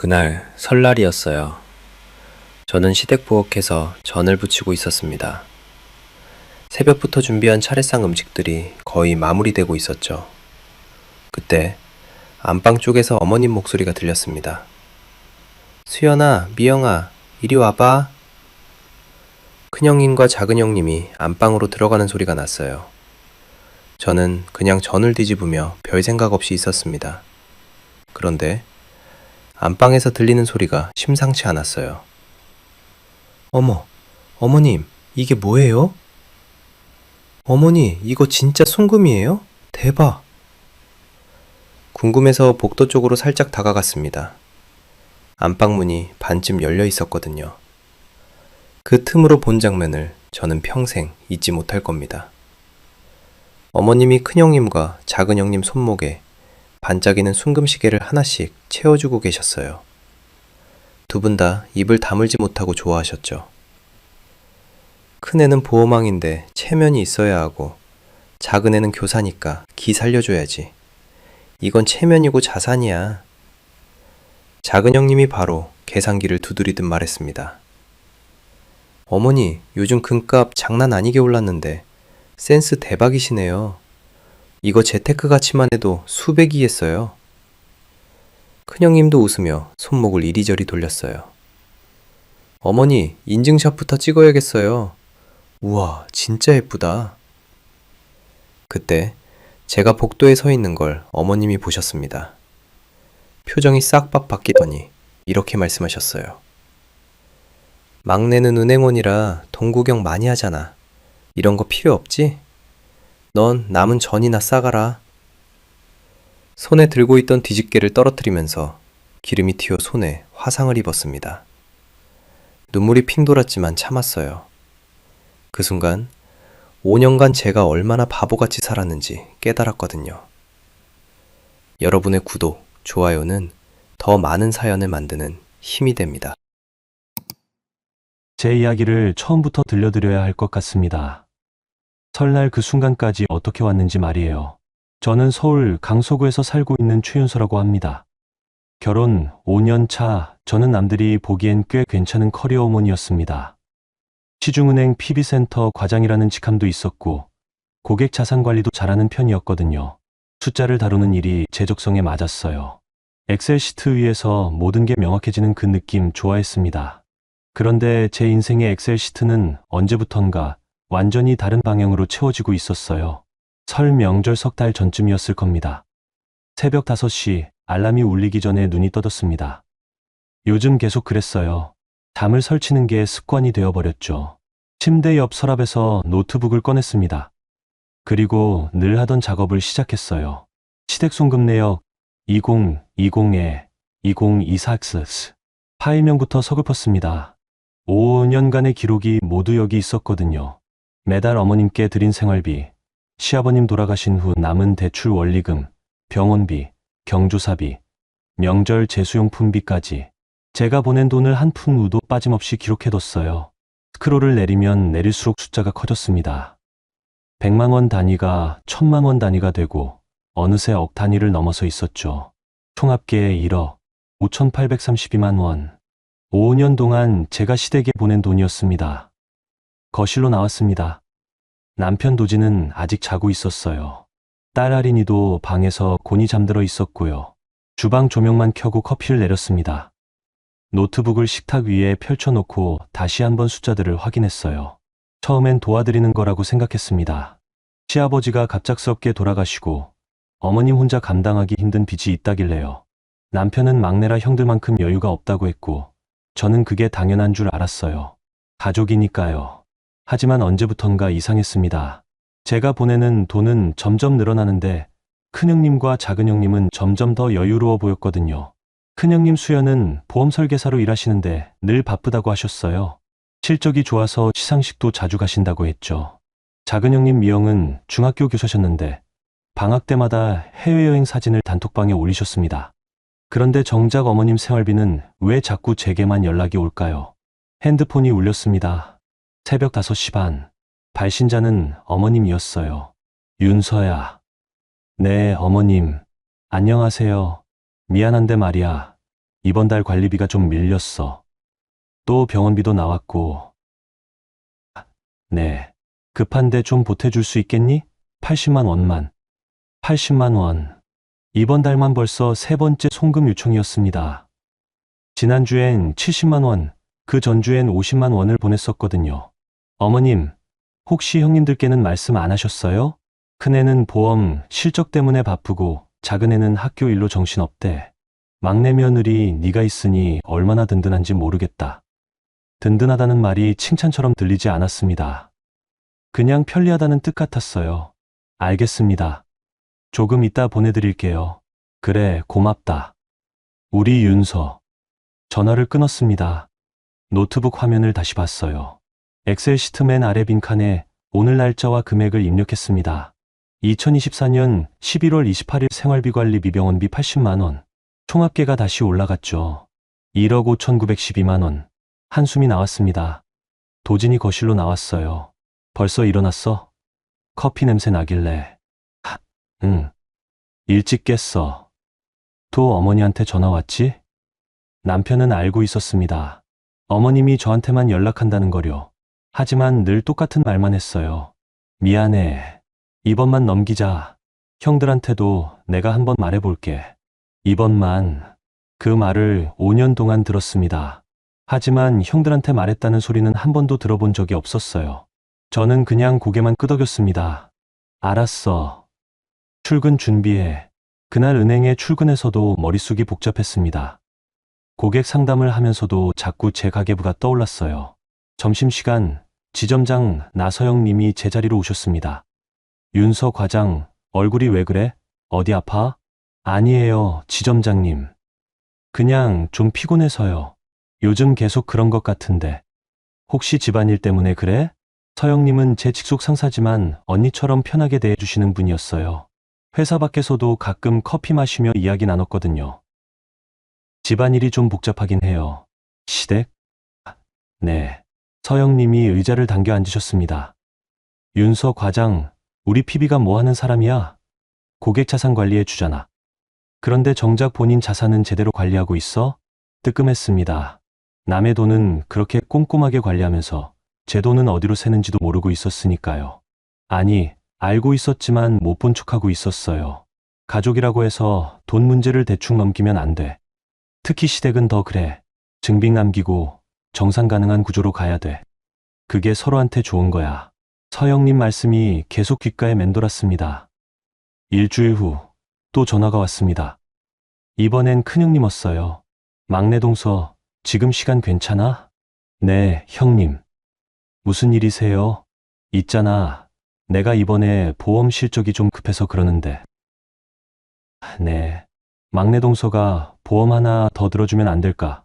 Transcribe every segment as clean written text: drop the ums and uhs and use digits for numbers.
그날 설날이었어요. 저는 시댁 부엌에서 전을 부치고 있었습니다. 새벽부터 준비한 차례상 음식들이 거의 마무리되고 있었죠. 그때 안방 쪽에서 어머님 목소리가 들렸습니다. 수연아, 미영아, 이리 와봐. 큰형님과 작은형님이 안방으로 들어가는 소리가 났어요. 저는 그냥 전을 뒤집으며 별 생각 없이 있었습니다. 그런데 안방에서 들리는 소리가 심상치 않았어요. 어머, 어머님, 이게 뭐예요? 어머니, 이거 진짜 송금이에요? 대박! 궁금해서 복도 쪽으로 살짝 다가갔습니다. 안방문이 반쯤 열려 있었거든요. 그 틈으로 본 장면을 저는 평생 잊지 못할 겁니다. 어머님이 큰형님과 작은형님 손목에 반짝이는 순금시계를 하나씩 채워주고 계셨어요. 두 분 다 입을 다물지 못하고 좋아하셨죠. 큰애는 보호망인데 체면이 있어야 하고 작은애는 교사니까 기 살려줘야지. 이건 체면이고 자산이야. 작은 형님이 바로 계산기를 두드리듯 말했습니다. 어머니, 요즘 금값 장난 아니게 올랐는데 센스 대박이시네요. 이거 재테크 가치만 해도 수백이 했어요. 큰형님도 웃으며 손목을 이리저리 돌렸어요. 어머니, 인증샷부터 찍어야겠어요. 우와, 진짜 예쁘다. 그때 제가 복도에 서 있는 걸 어머님이 보셨습니다. 표정이 싹박 바뀌더니 이렇게 말씀하셨어요. 막내는 은행원이라 돈 구경 많이 하잖아. 이런 거 필요 없지? 넌 남은 전이나 싸가라. 손에 들고 있던 뒤집개를 떨어뜨리면서 기름이 튀어 손에 화상을 입었습니다. 눈물이 핑 돌았지만 참았어요. 그 순간 5년간 제가 얼마나 바보같이 살았는지 깨달았거든요. 여러분의 구독, 좋아요는 더 많은 사연을 만드는 힘이 됩니다. 제 이야기를 처음부터 들려드려야 할 것 같습니다. 설날 그 순간까지 어떻게 왔는지 말이에요. 저는 서울 강서구에서 살고 있는 최윤서라고 합니다. 결혼 5년 차, 저는 남들이 보기엔 꽤 괜찮은 커리어 우먼이었습니다. 시중은행 PB센터 과장이라는 직함도 있었고 고객 자산 관리도 잘하는 편이었거든요. 숫자를 다루는 일이 제 적성에 맞았어요. 엑셀 시트 위에서 모든 게 명확해지는 그 느낌 좋아했습니다. 그런데 제 인생의 엑셀 시트는 언제부턴가 완전히 다른 방향으로 채워지고 있었어요. 설 명절 석 달 전쯤이었을 겁니다. 새벽 5시 알람이 울리기 전에 눈이 떠졌습니다. 요즘 계속 그랬어요. 잠을 설치는 게 습관이 되어버렸죠. 침대 옆 서랍에서 노트북을 꺼냈습니다. 그리고 늘 하던 작업을 시작했어요. 시댁 송금 내역 2020에 2024X 파일명부터 서글펐습니다. 5년간의 기록이 모두 여기 있었거든요. 매달 어머님께 드린 생활비, 시아버님 돌아가신 후 남은 대출 원리금, 병원비, 경조사비, 명절 제수용품비까지 제가 보낸 돈을 한 푼우도 빠짐없이 기록해뒀어요. 스크롤을 내리면 내릴수록 숫자가 커졌습니다. 100만 원 단위가 1000만 원 단위가 되고 어느새 억 단위를 넘어서 있었죠. 총 합계 1억 5,832만 원. 5년 동안 제가 시댁에 보낸 돈이었습니다. 거실로 나왔습니다. 남편 도지는 아직 자고 있었어요. 딸 아린이도 방에서 곤히 잠들어 있었고요. 주방 조명만 켜고 커피를 내렸습니다. 노트북을 식탁 위에 펼쳐놓고 다시 한번 숫자들을 확인했어요. 처음엔 도와드리는 거라고 생각했습니다. 시아버지가 갑작스럽게 돌아가시고 어머님 혼자 감당하기 힘든 빚이 있다길래요. 남편은 막내라 형들만큼 여유가 없다고 했고 저는 그게 당연한 줄 알았어요. 가족이니까요. 하지만 언제부턴가 이상했습니다. 제가 보내는 돈은 점점 늘어나는데 큰형님과 작은형님은 점점 더 여유로워 보였거든요. 큰형님 수연은 보험 설계사로 일하시는데 늘 바쁘다고 하셨어요. 실적이 좋아서 시상식도 자주 가신다고 했죠. 작은형님 미영은 중학교 교사셨는데 방학 때마다 해외여행 사진을 단톡방에 올리셨습니다. 그런데 정작 어머님 생활비는 왜 자꾸 제게만 연락이 올까요? 핸드폰이 울렸습니다. 새벽 5시 반. 발신자는 어머님이었어요. 윤서야. 네, 어머님. 안녕하세요. 미안한데 말이야. 이번 달 관리비가 좀 밀렸어. 또 병원비도 나왔고. 네. 급한데 좀 보태줄 수 있겠니? 80만 원만. 80만 원. 이번 달만 벌써 세 번째 송금 요청이었습니다. 지난주엔 70만 원, 그 전주엔 50만 원을 보냈었거든요. 어머님, 혹시 형님들께는 말씀 안 하셨어요? 큰애는 보험 실적 때문에 바쁘고 작은애는 학교 일로 정신없대. 막내 며느리 네가 있으니 얼마나 든든한지 모르겠다. 든든하다는 말이 칭찬처럼 들리지 않았습니다. 그냥 편리하다는 뜻 같았어요. 알겠습니다. 조금 이따 보내드릴게요. 그래, 고맙다. 우리 윤서. 전화를 끊었습니다. 노트북 화면을 다시 봤어요. 엑셀 시트 맨 아래 빈칸에 오늘 날짜와 금액을 입력했습니다. 2024년 11월 28일 생활비 관리 미병원비 80만 원. 총합계가 다시 올라갔죠. 1억 5,912만 원. 한숨이 나왔습니다. 도진이 거실로 나왔어요. 벌써 일어났어? 커피 냄새 나길래. 응. 일찍 깼어. 또 어머니한테 전화 왔지? 남편은 알고 있었습니다. 어머님이 저한테만 연락한다는 거려. 하지만 늘 똑같은 말만 했어요. 미안해. 이번만 넘기자. 형들한테도 내가 한번 말해볼게. 이번만. 그 말을 5년 동안 들었습니다. 하지만 형들한테 말했다는 소리는 한 번도 들어본 적이 없었어요. 저는 그냥 고개만 끄덕였습니다. 알았어. 출근 준비해. 그날 은행에 출근해서도 머릿속이 복잡했습니다. 고객 상담을 하면서도 자꾸 제 가계부가 떠올랐어요. 점심시간 지점장 나서영 님이 제 자리로 오셨습니다. 윤서 과장, 얼굴이 왜 그래? 어디 아파? 아니에요, 지점장님. 그냥 좀 피곤해서요. 요즘 계속 그런 것 같은데. 혹시 집안일 때문에 그래? 서영님은 제 직속 상사지만 언니처럼 편하게 대해주시는 분이었어요. 회사 밖에서도 가끔 커피 마시며 이야기 나눴거든요. 집안일이 좀 복잡하긴 해요. 시댁? 네. 서영님이 의자를 당겨 앉으셨습니다. 윤서 과장, 우리 PB가 뭐 하는 사람이야? 고객 자산 관리해 주잖아. 그런데 정작 본인 자산은 제대로 관리하고 있어? 뜨끔했습니다. 남의 돈은 그렇게 꼼꼼하게 관리하면서 제 돈은 어디로 새는지도 모르고 있었으니까요. 아니, 알고 있었지만 못 본 척하고 있었어요. 가족이라고 해서 돈 문제를 대충 넘기면 안 돼. 특히 시댁은 더 그래. 증빙 남기고 정상 가능한 구조로 가야 돼. 그게 서로한테 좋은 거야. 서영님 말씀이 계속 귓가에 맴돌았습니다. 일주일 후 또 전화가 왔습니다. 이번엔 큰형님 왔어요. 막내 동서, 지금 시간 괜찮아? 네, 형님. 무슨 일이세요? 있잖아. 내가 이번에 보험 실적이 좀 급해서 그러는데. 네. 막내 동서가 보험 하나 더 들어주면 안 될까?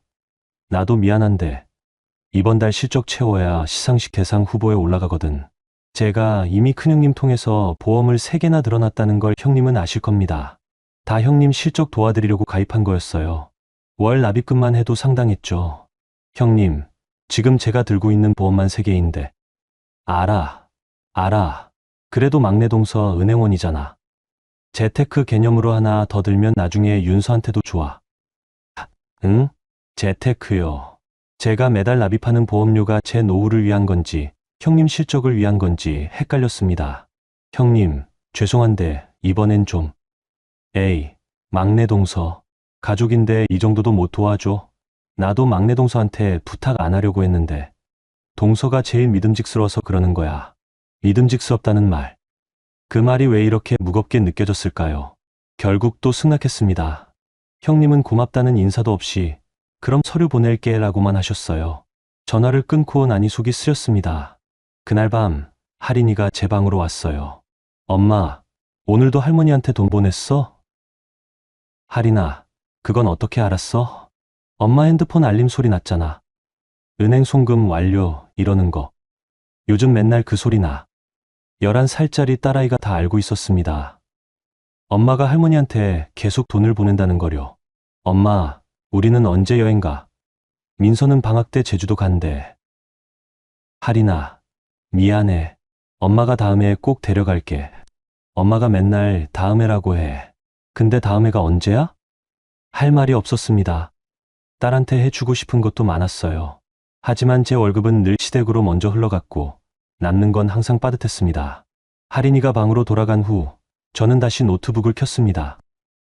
나도 미안한데 이번 달 실적 채워야 시상식 대상 후보에 올라가거든. 제가 이미 큰형님 통해서 보험을 3개나 들어놨다는 걸 형님은 아실 겁니다. 다 형님 실적 도와드리려고 가입한 거였어요. 월 납입금만 해도 상당했죠. 형님, 지금 제가 들고 있는 보험만 3개인데. 알아. 그래도 막내 동서 은행원이잖아. 재테크 개념으로 하나 더 들면 나중에 윤서한테도 좋아. 응? 재테크요. 제가 매달 납입하는 보험료가 제 노후를 위한 건지 형님 실적을 위한 건지 헷갈렸습니다. 형님, 죄송한데 이번엔 좀. 에이, 막내 동서. 가족인데 이 정도도 못 도와줘? 나도 막내 동서한테 부탁 안 하려고 했는데. 동서가 제일 믿음직스러워서 그러는 거야. 믿음직스럽다는 말. 그 말이 왜 이렇게 무겁게 느껴졌을까요? 결국 또 승낙했습니다. 형님은 고맙다는 인사도 없이 그럼 서류 보낼게 라고만 하셨어요. 전화를 끊고 나니 속이 쓰렸습니다. 그날 밤 할인이가 제 방으로 왔어요. 엄마, 오늘도 할머니한테 돈 보냈어? 할인아, 그건 어떻게 알았어? 엄마 핸드폰 알림 소리 났잖아. 은행 송금 완료 이러는 거. 요즘 맨날 그 소리 나. 11살짜리 딸아이가 다 알고 있었습니다. 엄마가 할머니한테 계속 돈을 보낸다는 거려. 엄마, 우리는 언제 여행 가? 민서는 방학 때 제주도 간대. 할인아, 미안해. 엄마가 다음에 꼭 데려갈게. 엄마가 맨날 다음에라고 해. 근데 다음에가 언제야? 할 말이 없었습니다. 딸한테 해주고 싶은 것도 많았어요. 하지만 제 월급은 늘 시댁으로 먼저 흘러갔고 남는 건 항상 빠듯했습니다. 할인이가 방으로 돌아간 후 저는 다시 노트북을 켰습니다.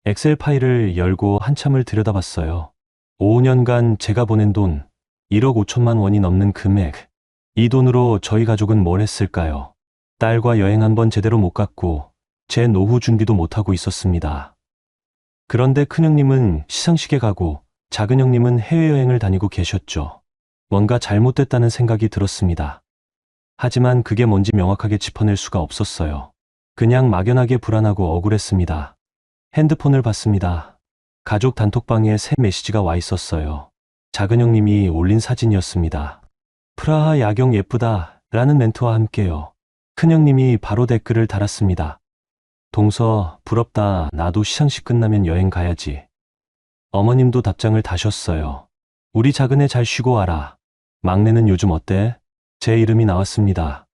엑셀 파일을 열고 한참을 들여다봤어요. 5년간 제가 보낸 돈 1억 5천만 원이 넘는 금액. 이 돈으로 저희 가족은 뭘 했을까요? 딸과 여행 한번 제대로 못 갔고 제 노후 준비도 못하고 있었습니다. 그런데 큰형님은 시상식에 가고 작은 형님은 해외여행을 다니고 계셨죠. 뭔가 잘못됐다는 생각이 들었습니다. 하지만 그게 뭔지 명확하게 짚어낼 수가 없었어요. 그냥 막연하게 불안하고 억울했습니다. 핸드폰을 봤습니다. 가족 단톡방에 새 메시지가 와 있었어요. 작은 형님이 올린 사진이었습니다. 프라하 야경 예쁘다 라는 멘트와 함께요. 큰 형님이 바로 댓글을 달았습니다. 동서, 부럽다. 나도 시상식 끝나면 여행 가야지. 어머님도 답장을 다셨어요. 우리 작은애 잘 쉬고 와라. 막내는 요즘 어때? 제 이름이 나왔습니다.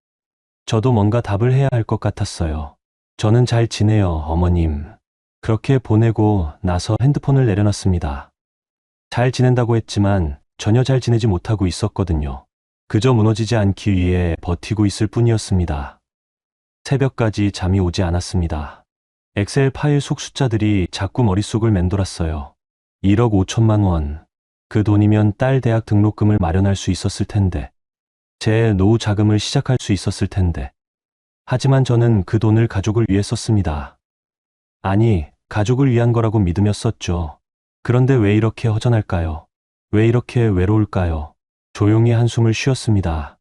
저도 뭔가 답을 해야 할 것 같았어요. 저는 잘 지내요, 어머님. 그렇게 보내고 나서 핸드폰을 내려놨습니다. 잘 지낸다고 했지만 전혀 잘 지내지 못하고 있었거든요. 그저 무너지지 않기 위해 버티고 있을 뿐이었습니다. 새벽까지 잠이 오지 않았습니다. 엑셀 파일 속 숫자들이 자꾸 머릿속을 맴돌았어요. 1억 5천만 원. 그 돈이면 딸 대학 등록금을 마련할 수 있었을 텐데. 제 노후 자금을 시작할 수 있었을 텐데. 하지만 저는 그 돈을 가족을 위해 썼습니다. 아니, 가족을 위한 거라고 믿으며 썼죠. 그런데 왜 이렇게 허전할까요? 왜 이렇게 외로울까요? 조용히 한숨을 쉬었습니다.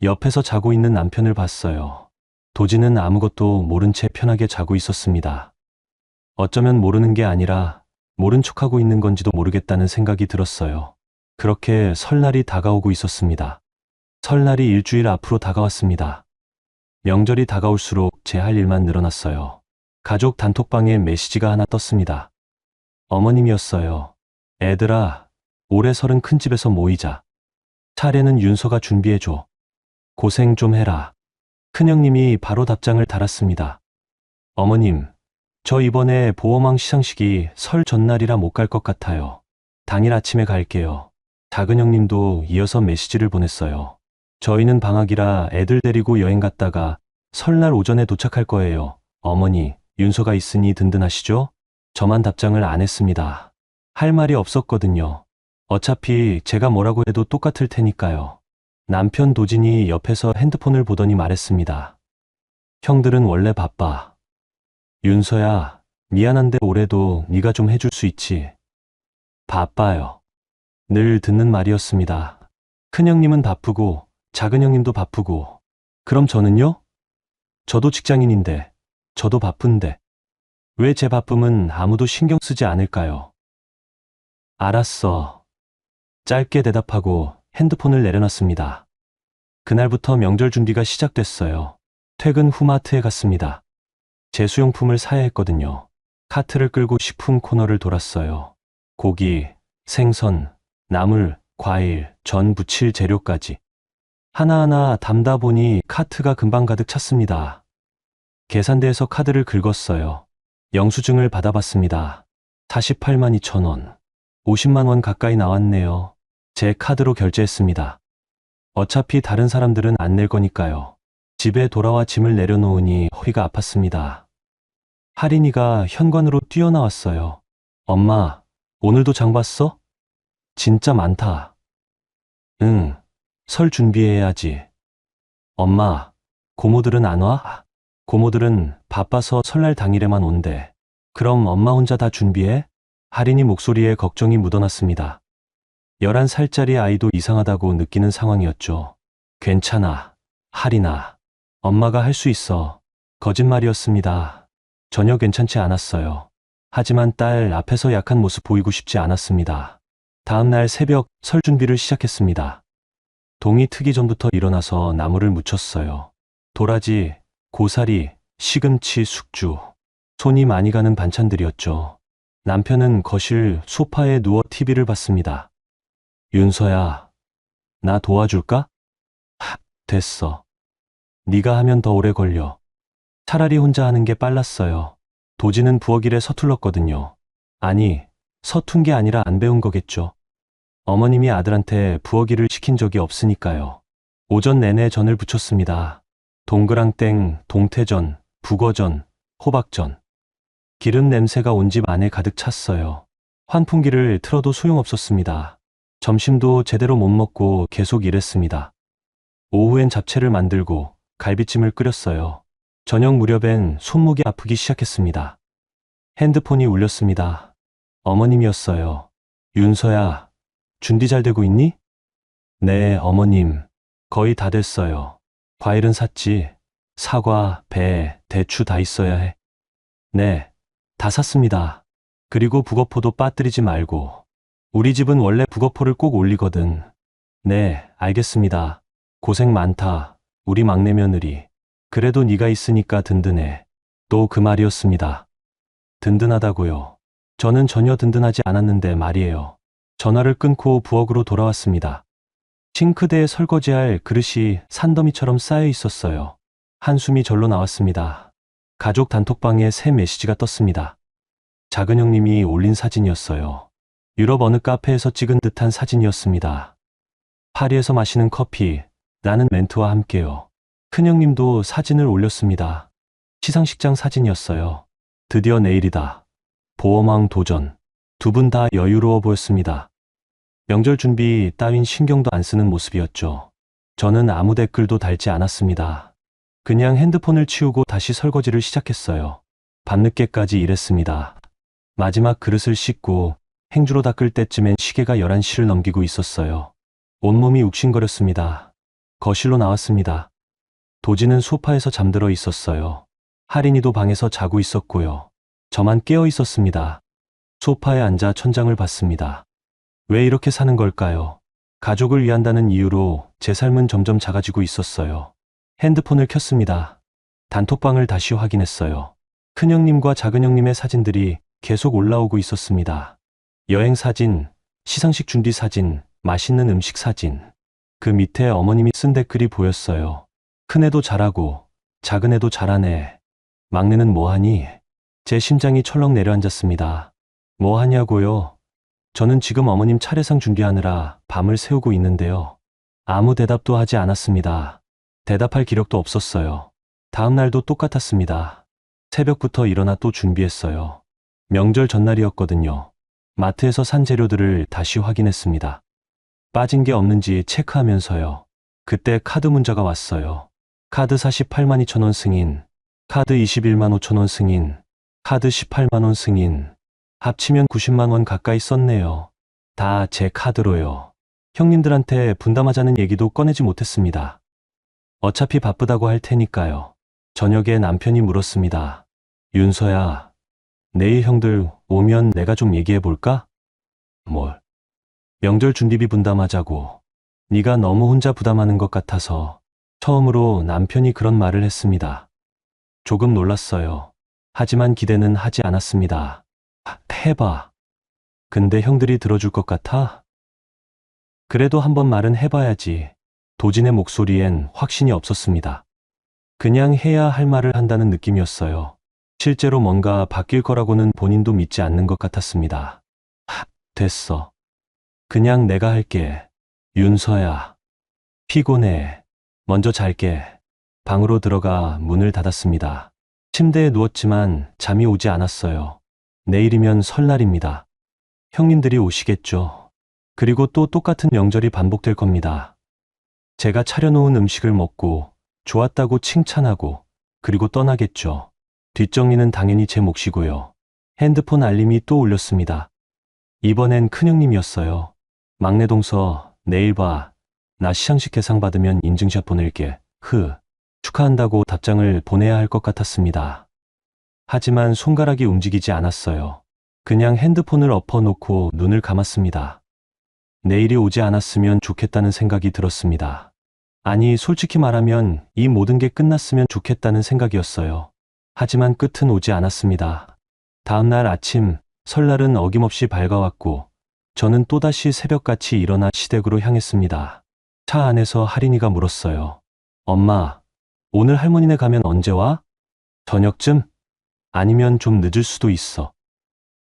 옆에서 자고 있는 남편을 봤어요. 도지는 아무것도 모른 채 편하게 자고 있었습니다. 어쩌면 모르는 게 아니라 모른 척하고 있는 건지도 모르겠다는 생각이 들었어요. 그렇게 설날이 다가오고 있었습니다. 설날이 일주일 앞으로 다가왔습니다. 명절이 다가올수록 제 할 일만 늘어났어요. 가족 단톡방에 메시지가 하나 떴습니다. 어머님이었어요. 애들아, 올해 설은 큰 집에서 모이자. 차례는 윤서가 준비해줘. 고생 좀 해라. 큰형님이 바로 답장을 달았습니다. 어머님, 저 이번에 보험왕 시상식이 설 전날이라 못 갈 것 같아요. 당일 아침에 갈게요. 작은 형님도 이어서 메시지를 보냈어요. 저희는 방학이라 애들 데리고 여행 갔다가 설날 오전에 도착할 거예요. 어머니, 윤서가 있으니 든든하시죠? 저만 답장을 안 했습니다. 할 말이 없었거든요. 어차피 제가 뭐라고 해도 똑같을 테니까요. 남편 도진이 옆에서 핸드폰을 보더니 말했습니다. 형들은 원래 바빠. 윤서야, 미안한데 올해도 네가 좀 해줄 수 있지. 바빠요. 늘 듣는 말이었습니다. 큰형님은 바쁘고 작은형님도 바쁘고 그럼 저는요? 저도 직장인인데 저도 바쁜데 왜 제 바쁨은 아무도 신경 쓰지 않을까요? 알았어. 짧게 대답하고 핸드폰을 내려놨습니다. 그날부터 명절 준비가 시작됐어요. 퇴근 후 마트에 갔습니다. 제 수용품을 사야 했거든요. 카트를 끌고 식품 코너를 돌았어요. 고기, 생선, 나물, 과일, 전 부칠 재료까지. 하나하나 담다 보니 카트가 금방 가득 찼습니다. 계산대에서 카드를 긁었어요. 영수증을 받아봤습니다. 48만 2천 원. 50만 원 가까이 나왔네요. 제 카드로 결제했습니다. 어차피 다른 사람들은 안 낼 거니까요. 집에 돌아와 짐을 내려놓으니 허리가 아팠습니다. 할인이가 현관으로 뛰어나왔어요. 엄마, 오늘도 장 봤어? 진짜 많다. 응, 설 준비해야지. 엄마, 고모들은 안 와? 고모들은 바빠서 설날 당일에만 온대. 그럼 엄마 혼자 다 준비해? 할인이 목소리에 걱정이 묻어났습니다. 11살짜리 아이도 이상하다고 느끼는 상황이었죠. 괜찮아, 할인아. 엄마가 할 수 있어. 거짓말이었습니다. 전혀 괜찮지 않았어요. 하지만 딸 앞에서 약한 모습 보이고 싶지 않았습니다. 다음 날 새벽 설 준비를 시작했습니다. 동이 트기 전부터 일어나서 나무를 묻혔어요. 도라지, 고사리, 시금치, 숙주. 손이 많이 가는 반찬들이었죠. 남편은 거실 소파에 누워 TV를 봤습니다. 윤서야, 나 도와줄까? 됐어. 네가 하면 더 오래 걸려. 차라리 혼자 하는 게 빨랐어요. 도지는 부엌 일에 서툴렀거든요. 아니, 서툰 게 아니라 안 배운 거겠죠. 어머님이 아들한테 부엌일을 시킨 적이 없으니까요. 오전 내내 전을 부쳤습니다. 동그랑땡, 동태전, 북어전, 호박전. 기름 냄새가 온 집 안에 가득 찼어요. 환풍기를 틀어도 소용없었습니다. 점심도 제대로 못 먹고 계속 일했습니다. 오후엔 잡채를 만들고 갈비찜을 끓였어요. 저녁 무렵엔 손목이 아프기 시작했습니다. 핸드폰이 울렸습니다. 어머님이었어요. 윤서야, 준비 잘 되고 있니? 네, 어머님. 거의 다 됐어요. 과일은 샀지? 사과, 배, 대추 다 있어야 해. 네, 다 샀습니다. 그리고 북어포도 빠뜨리지 말고. 우리 집은 원래 북어포를 꼭 올리거든. 네, 알겠습니다. 고생 많다. 우리 막내 며느리. 그래도 네가 있으니까 든든해. 또 그 말이었습니다. 든든하다고요. 저는 전혀 든든하지 않았는데 말이에요. 전화를 끊고 부엌으로 돌아왔습니다. 싱크대에 설거지할 그릇이 산더미처럼 쌓여 있었어요. 한숨이 절로 나왔습니다. 가족 단톡방에 새 메시지가 떴습니다. 작은 형님이 올린 사진이었어요. 유럽 어느 카페에서 찍은 듯한 사진이었습니다. 파리에서 마시는 커피, 라는 멘트와 함께요. 큰형님도 사진을 올렸습니다. 시상식장 사진이었어요. 드디어 내일이다. 보험왕 도전. 두 분 다 여유로워 보였습니다. 명절 준비 따윈 신경도 안 쓰는 모습이었죠. 저는 아무 댓글도 달지 않았습니다. 그냥 핸드폰을 치우고 다시 설거지를 시작했어요. 밤늦게까지 일했습니다. 마지막 그릇을 씻고 행주로 닦을 때쯤엔 시계가 11시를 넘기고 있었어요. 온몸이 욱신거렸습니다. 거실로 나왔습니다. 도지는 소파에서 잠들어 있었어요. 할인이도 방에서 자고 있었고요. 저만 깨어 있었습니다. 소파에 앉아 천장을 봤습니다. 왜 이렇게 사는 걸까요? 가족을 위한다는 이유로 제 삶은 점점 작아지고 있었어요. 핸드폰을 켰습니다. 단톡방을 다시 확인했어요. 큰형님과 작은형님의 사진들이 계속 올라오고 있었습니다. 여행 사진, 시상식 준비 사진, 맛있는 음식 사진. 그 밑에 어머님이 쓴 댓글이 보였어요. 큰애도 잘하고 작은애도 잘하네. 막내는 뭐하니? 제 심장이 철렁 내려앉았습니다. 뭐 하냐고요? 저는 지금 어머님 차례상 준비하느라 밤을 새우고 있는데요. 아무 대답도 하지 않았습니다. 대답할 기력도 없었어요. 다음 날도 똑같았습니다. 새벽부터 일어나 또 준비했어요. 명절 전날이었거든요. 마트에서 산 재료들을 다시 확인했습니다. 빠진 게 없는지 체크하면서요. 그때 카드 문자가 왔어요. 카드 48만 2천 원 승인, 카드 21만 5천 원 승인, 카드 18만 원 승인. 합치면 90만 원 가까이 썼네요. 다 제 카드로요. 형님들한테 분담하자는 얘기도 꺼내지 못했습니다. 어차피 바쁘다고 할 테니까요. 저녁에 남편이 물었습니다. 윤서야, 내일 형들 오면 내가 좀 얘기해 볼까? 뭘? 명절 준비비 분담하자고. 네가 너무 혼자 부담하는 것 같아서. 처음으로 남편이 그런 말을 했습니다. 조금 놀랐어요. 하지만 기대는 하지 않았습니다. 해봐. 근데 형들이 들어줄 것 같아? 그래도 한번 말은 해봐야지. 도진의 목소리엔 확신이 없었습니다. 그냥 해야 할 말을 한다는 느낌이었어요. 실제로 뭔가 바뀔 거라고는 본인도 믿지 않는 것 같았습니다. 됐어. 그냥 내가 할게. 윤서야. 피곤해. 먼저 잘게. 방으로 들어가 문을 닫았습니다. 침대에 누웠지만 잠이 오지 않았어요. 내일이면 설날입니다. 형님들이 오시겠죠. 그리고 또 똑같은 명절이 반복될 겁니다. 제가 차려놓은 음식을 먹고 좋았다고 칭찬하고 그리고 떠나겠죠. 뒷정리는 당연히 제 몫이고요. 핸드폰 알림이 또 울렸습니다. 이번엔 큰형님이었어요. 막내 동서, 내일 봐. 나 시상식 개상 받으면 인증샷 보낼게. 축하한다고 답장을 보내야 할 것 같았습니다. 하지만 손가락이 움직이지 않았어요. 그냥 핸드폰을 엎어놓고 눈을 감았습니다. 내일이 오지 않았으면 좋겠다는 생각이 들었습니다. 아니, 솔직히 말하면 이 모든 게 끝났으면 좋겠다는 생각이었어요. 하지만 끝은 오지 않았습니다. 다음 날 아침, 설날은 어김없이 밝아왔고 저는 또다시 새벽같이 일어나 시댁으로 향했습니다. 차 안에서 할인이가 물었어요. 엄마, 오늘 할머니네 가면 언제 와? 저녁쯤? 아니면 좀 늦을 수도 있어.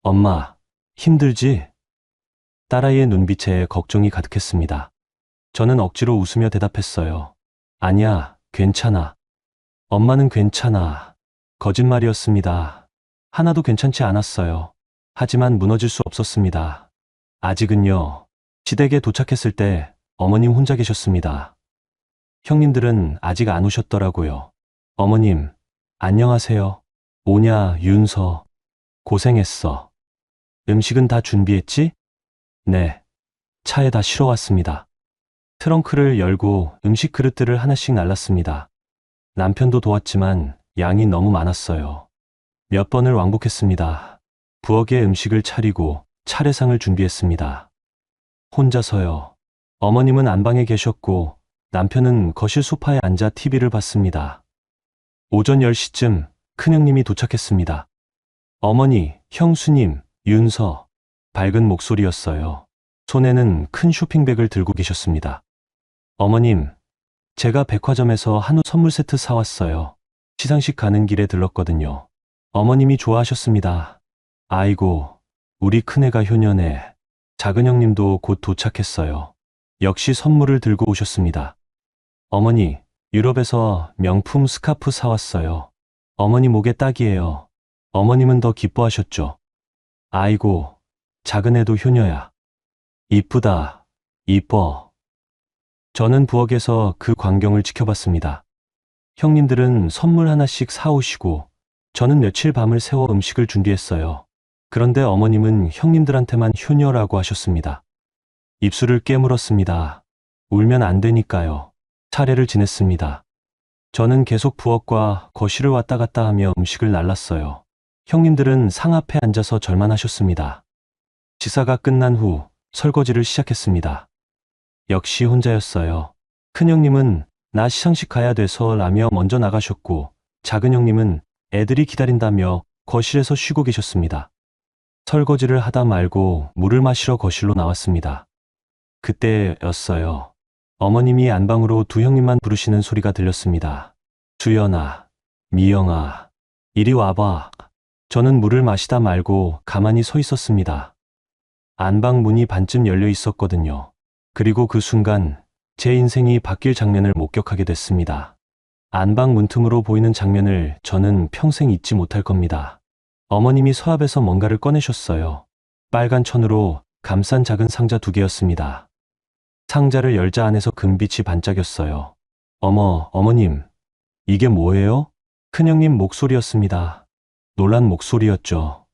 엄마, 힘들지? 딸아이의 눈빛에 걱정이 가득했습니다. 저는 억지로 웃으며 대답했어요. 아니야, 괜찮아. 엄마는 괜찮아. 거짓말이었습니다. 하나도 괜찮지 않았어요. 하지만 무너질 수 없었습니다. 아직은요. 시댁에 도착했을 때 어머님 혼자 계셨습니다. 형님들은 아직 안 오셨더라고요. 어머님, 안녕하세요. 오냐, 윤서. 고생했어. 음식은 다 준비했지? 네. 차에 다 실어왔습니다. 트렁크를 열고 음식 그릇들을 하나씩 날랐습니다. 남편도 도왔지만 양이 너무 많았어요. 몇 번을 왕복했습니다. 부엌에 음식을 차리고 차례상을 준비했습니다. 혼자서요. 어머님은 안방에 계셨고 남편은 거실 소파에 앉아 TV를 봤습니다. 오전 10시쯤 큰형님이 도착했습니다. 어머니, 형수님, 윤서. 밝은 목소리였어요. 손에는 큰 쇼핑백을 들고 계셨습니다. 어머님, 제가 백화점에서 한우 선물 세트 사왔어요. 시상식 가는 길에 들렀거든요. 어머님이 좋아하셨습니다. 아이고, 우리 큰애가 효녀네. 작은 형님도 곧 도착했어요. 역시 선물을 들고 오셨습니다. 어머니, 유럽에서 명품 스카프 사왔어요. 어머니 목에 딱이에요. 어머님은 더 기뻐하셨죠. 아이고, 작은 애도 효녀야. 이쁘다, 이뻐. 저는 부엌에서 그 광경을 지켜봤습니다. 형님들은 선물 하나씩 사오시고 저는 며칠 밤을 새워 음식을 준비했어요. 그런데 어머님은 형님들한테만 효녀라고 하셨습니다. 입술을 깨물었습니다. 울면 안 되니까요. 차례를 지냈습니다. 저는 계속 부엌과 거실을 왔다 갔다 하며 음식을 날랐어요. 형님들은 상 앞에 앉아서 절만하셨습니다. 지사가 끝난 후 설거지를 시작했습니다. 역시 혼자였어요. 큰형님은 나 시상식 가야 돼서 라며 먼저 나가셨고 작은 형님은 애들이 기다린다며 거실에서 쉬고 계셨습니다. 설거지를 하다 말고 물을 마시러 거실로 나왔습니다. 그때였어요. 어머님이 안방으로 두 형님만 부르시는 소리가 들렸습니다. 주연아, 미영아, 이리 와봐. 저는 물을 마시다 말고 가만히 서 있었습니다. 안방 문이 반쯤 열려 있었거든요. 그리고 그 순간 제 인생이 바뀔 장면을 목격하게 됐습니다. 안방 문틈으로 보이는 장면을 저는 평생 잊지 못할 겁니다. 어머님이 서랍에서 뭔가를 꺼내셨어요. 빨간 천으로 감싼 작은 상자 2개였습니다. 상자를 열자 안에서 금빛이 반짝였어요. 어머님, 이게 뭐예요? 큰형님 목소리였습니다. 놀란 목소리였죠.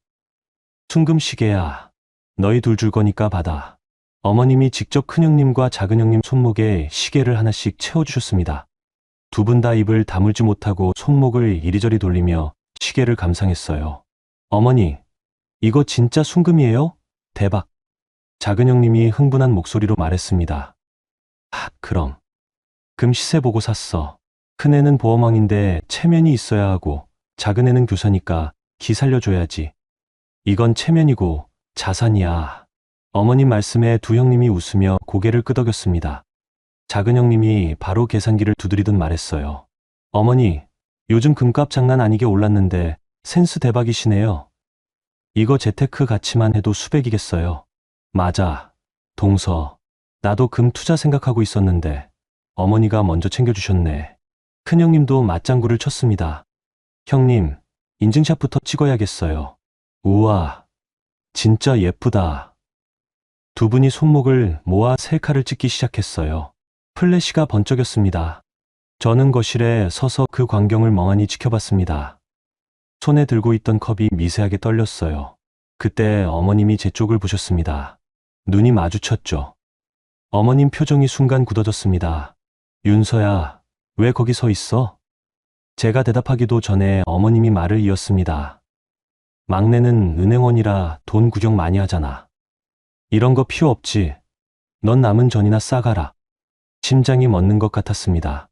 순금시계야. 너희 둘 줄 거니까 받아. 어머님이 직접 큰형님과 작은형님 손목에 시계를 하나씩 채워주셨습니다. 두 분 다 입을 다물지 못하고 손목을 이리저리 돌리며 시계를 감상했어요. 어머니, 이거 진짜 순금이에요? 대박. 작은형님이 흥분한 목소리로 말했습니다. 그럼. 금 시세 보고 샀어. 큰애는 보험왕인데 체면이 있어야 하고 작은애는 교사니까 기 살려줘야지. 이건 체면이고 자산이야. 어머님 말씀에 두 형님이 웃으며 고개를 끄덕였습니다. 작은 형님이 바로 계산기를 두드리듯 말했어요. 어머니, 요즘 금값 장난 아니게 올랐는데 센스 대박이시네요. 이거 재테크 가치만 해도 수백이겠어요. 맞아. 동서. 나도 금 투자 생각하고 있었는데 어머니가 먼저 챙겨주셨네. 큰형님도 맞장구를 쳤습니다. 형님, 인증샷부터 찍어야겠어요. 우와, 진짜 예쁘다. 두 분이 손목을 모아 셀카를 찍기 시작했어요. 플래시가 번쩍였습니다. 저는 거실에 서서 그 광경을 멍하니 지켜봤습니다. 손에 들고 있던 컵이 미세하게 떨렸어요. 그때 어머님이 제 쪽을 보셨습니다. 눈이 마주쳤죠. 어머님 표정이 순간 굳어졌습니다. 윤서야, 왜 거기 서 있어? 제가 대답하기도 전에 어머님이 말을 이었습니다. 막내는 은행원이라 돈 구경 많이 하잖아. 이런 거 필요 없지. 넌 남은 전이나 싸가라. 심장이 멎는 것 같았습니다.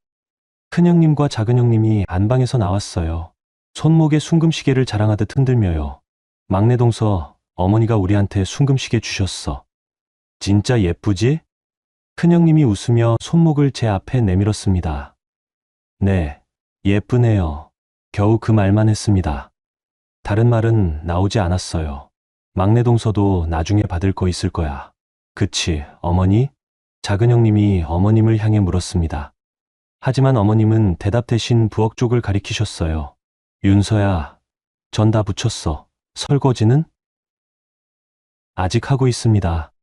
큰형님과 작은형님이 안방에서 나왔어요. 손목에 순금시계를 자랑하듯 흔들며요. 막내 동서, 어머니가 우리한테 순금시계 주셨어. 진짜 예쁘지? 큰형님이 웃으며 손목을 제 앞에 내밀었습니다. 네, 예쁘네요. 겨우 그 말만 했습니다. 다른 말은 나오지 않았어요. 막내 동서도 나중에 받을 거 있을 거야. 그치, 어머니? 작은 형님이 어머님을 향해 물었습니다. 하지만 어머님은 대답 대신 부엌 쪽을 가리키셨어요. 윤서야, 전 다 붙였어. 설거지는? 아직 하고 있습니다.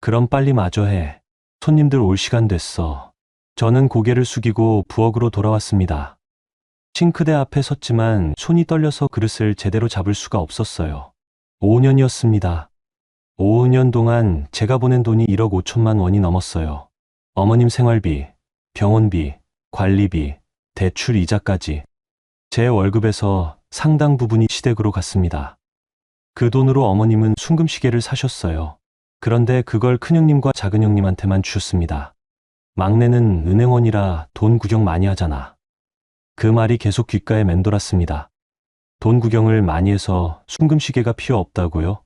그럼 빨리 마저 해. 손님들 올 시간 됐어. 저는 고개를 숙이고 부엌으로 돌아왔습니다. 싱크대 앞에 섰지만 손이 떨려서 그릇을 제대로 잡을 수가 없었어요. 5년이었습니다. 5년 동안 제가 보낸 돈이 1억 5천만 원이 넘었어요. 어머님 생활비, 병원비, 관리비, 대출 이자까지. 제 월급에서 상당 부분이 시댁으로 갔습니다. 그 돈으로 어머님은 순금시계를 사셨어요. 그런데 그걸 큰형님과 작은형님한테만 주셨습니다. 막내는 은행원이라 돈 구경 많이 하잖아. 그 말이 계속 귓가에 맴돌았습니다. 돈 구경을 많이 해서 순금시계가 필요 없다고요?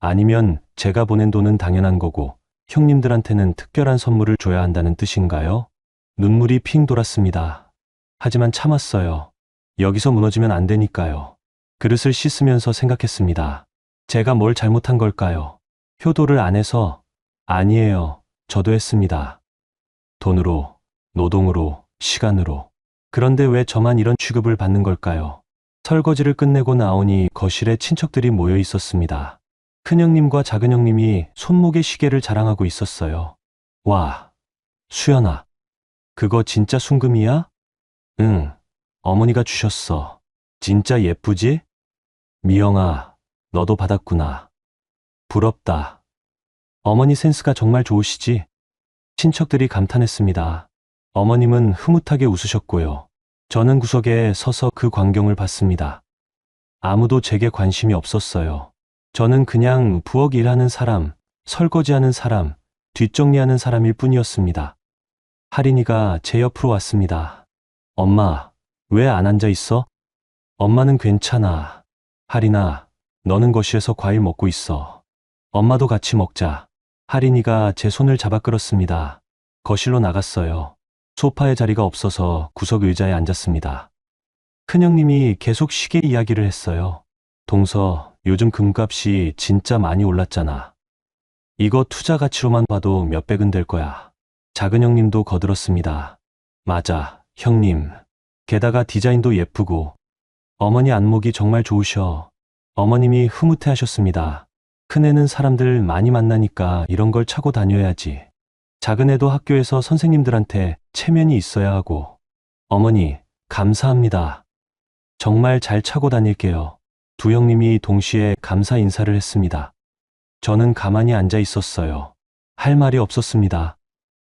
아니면 제가 보낸 돈은 당연한 거고 형님들한테는 특별한 선물을 줘야 한다는 뜻인가요? 눈물이 핑 돌았습니다. 하지만 참았어요. 여기서 무너지면 안 되니까요. 그릇을 씻으면서 생각했습니다. 제가 뭘 잘못한 걸까요? 효도를 안 해서? 아니에요. 저도 했습니다. 돈으로, 노동으로, 시간으로. 그런데 왜 저만 이런 취급을 받는 걸까요? 설거지를 끝내고 나오니 거실에 친척들이 모여 있었습니다. 큰형님과 작은형님이 손목에 시계를 자랑하고 있었어요. 와, 수연아. 그거 진짜 순금이야? 응, 어머니가 주셨어. 진짜 예쁘지? 미영아, 너도 받았구나. 부럽다. 어머니 센스가 정말 좋으시지? 친척들이 감탄했습니다. 어머님은 흐뭇하게 웃으셨고요. 저는 구석에 서서 그 광경을 봤습니다. 아무도 제게 관심이 없었어요. 저는 그냥 부엌 일하는 사람, 설거지하는 사람, 뒷정리하는 사람일 뿐이었습니다. 할인이가 제 옆으로 왔습니다. 엄마, 왜 안 앉아 있어? 엄마는 괜찮아. 할인아, 너는 거실에서 과일 먹고 있어. 엄마도 같이 먹자. 할인이가 제 손을 잡아 끌었습니다. 거실로 나갔어요. 소파에 자리가 없어서 구석 의자에 앉았습니다. 큰형님이 계속 시계 이야기를 했어요. 동서, 요즘 금값이 진짜 많이 올랐잖아. 이거 투자 가치로만 봐도 몇백은 될 거야. 작은 형님도 거들었습니다. 맞아, 형님. 게다가 디자인도 예쁘고. 어머니 안목이 정말 좋으셔. 어머님이 흐뭇해 하셨습니다. 큰애는 사람들 많이 만나니까 이런 걸 차고 다녀야지. 작은애도 학교에서 선생님들한테 체면이 있어야 하고. 어머니, 감사합니다. 정말 잘 차고 다닐게요. 두 형님이 동시에 감사 인사를 했습니다. 저는 가만히 앉아 있었어요. 할 말이 없었습니다.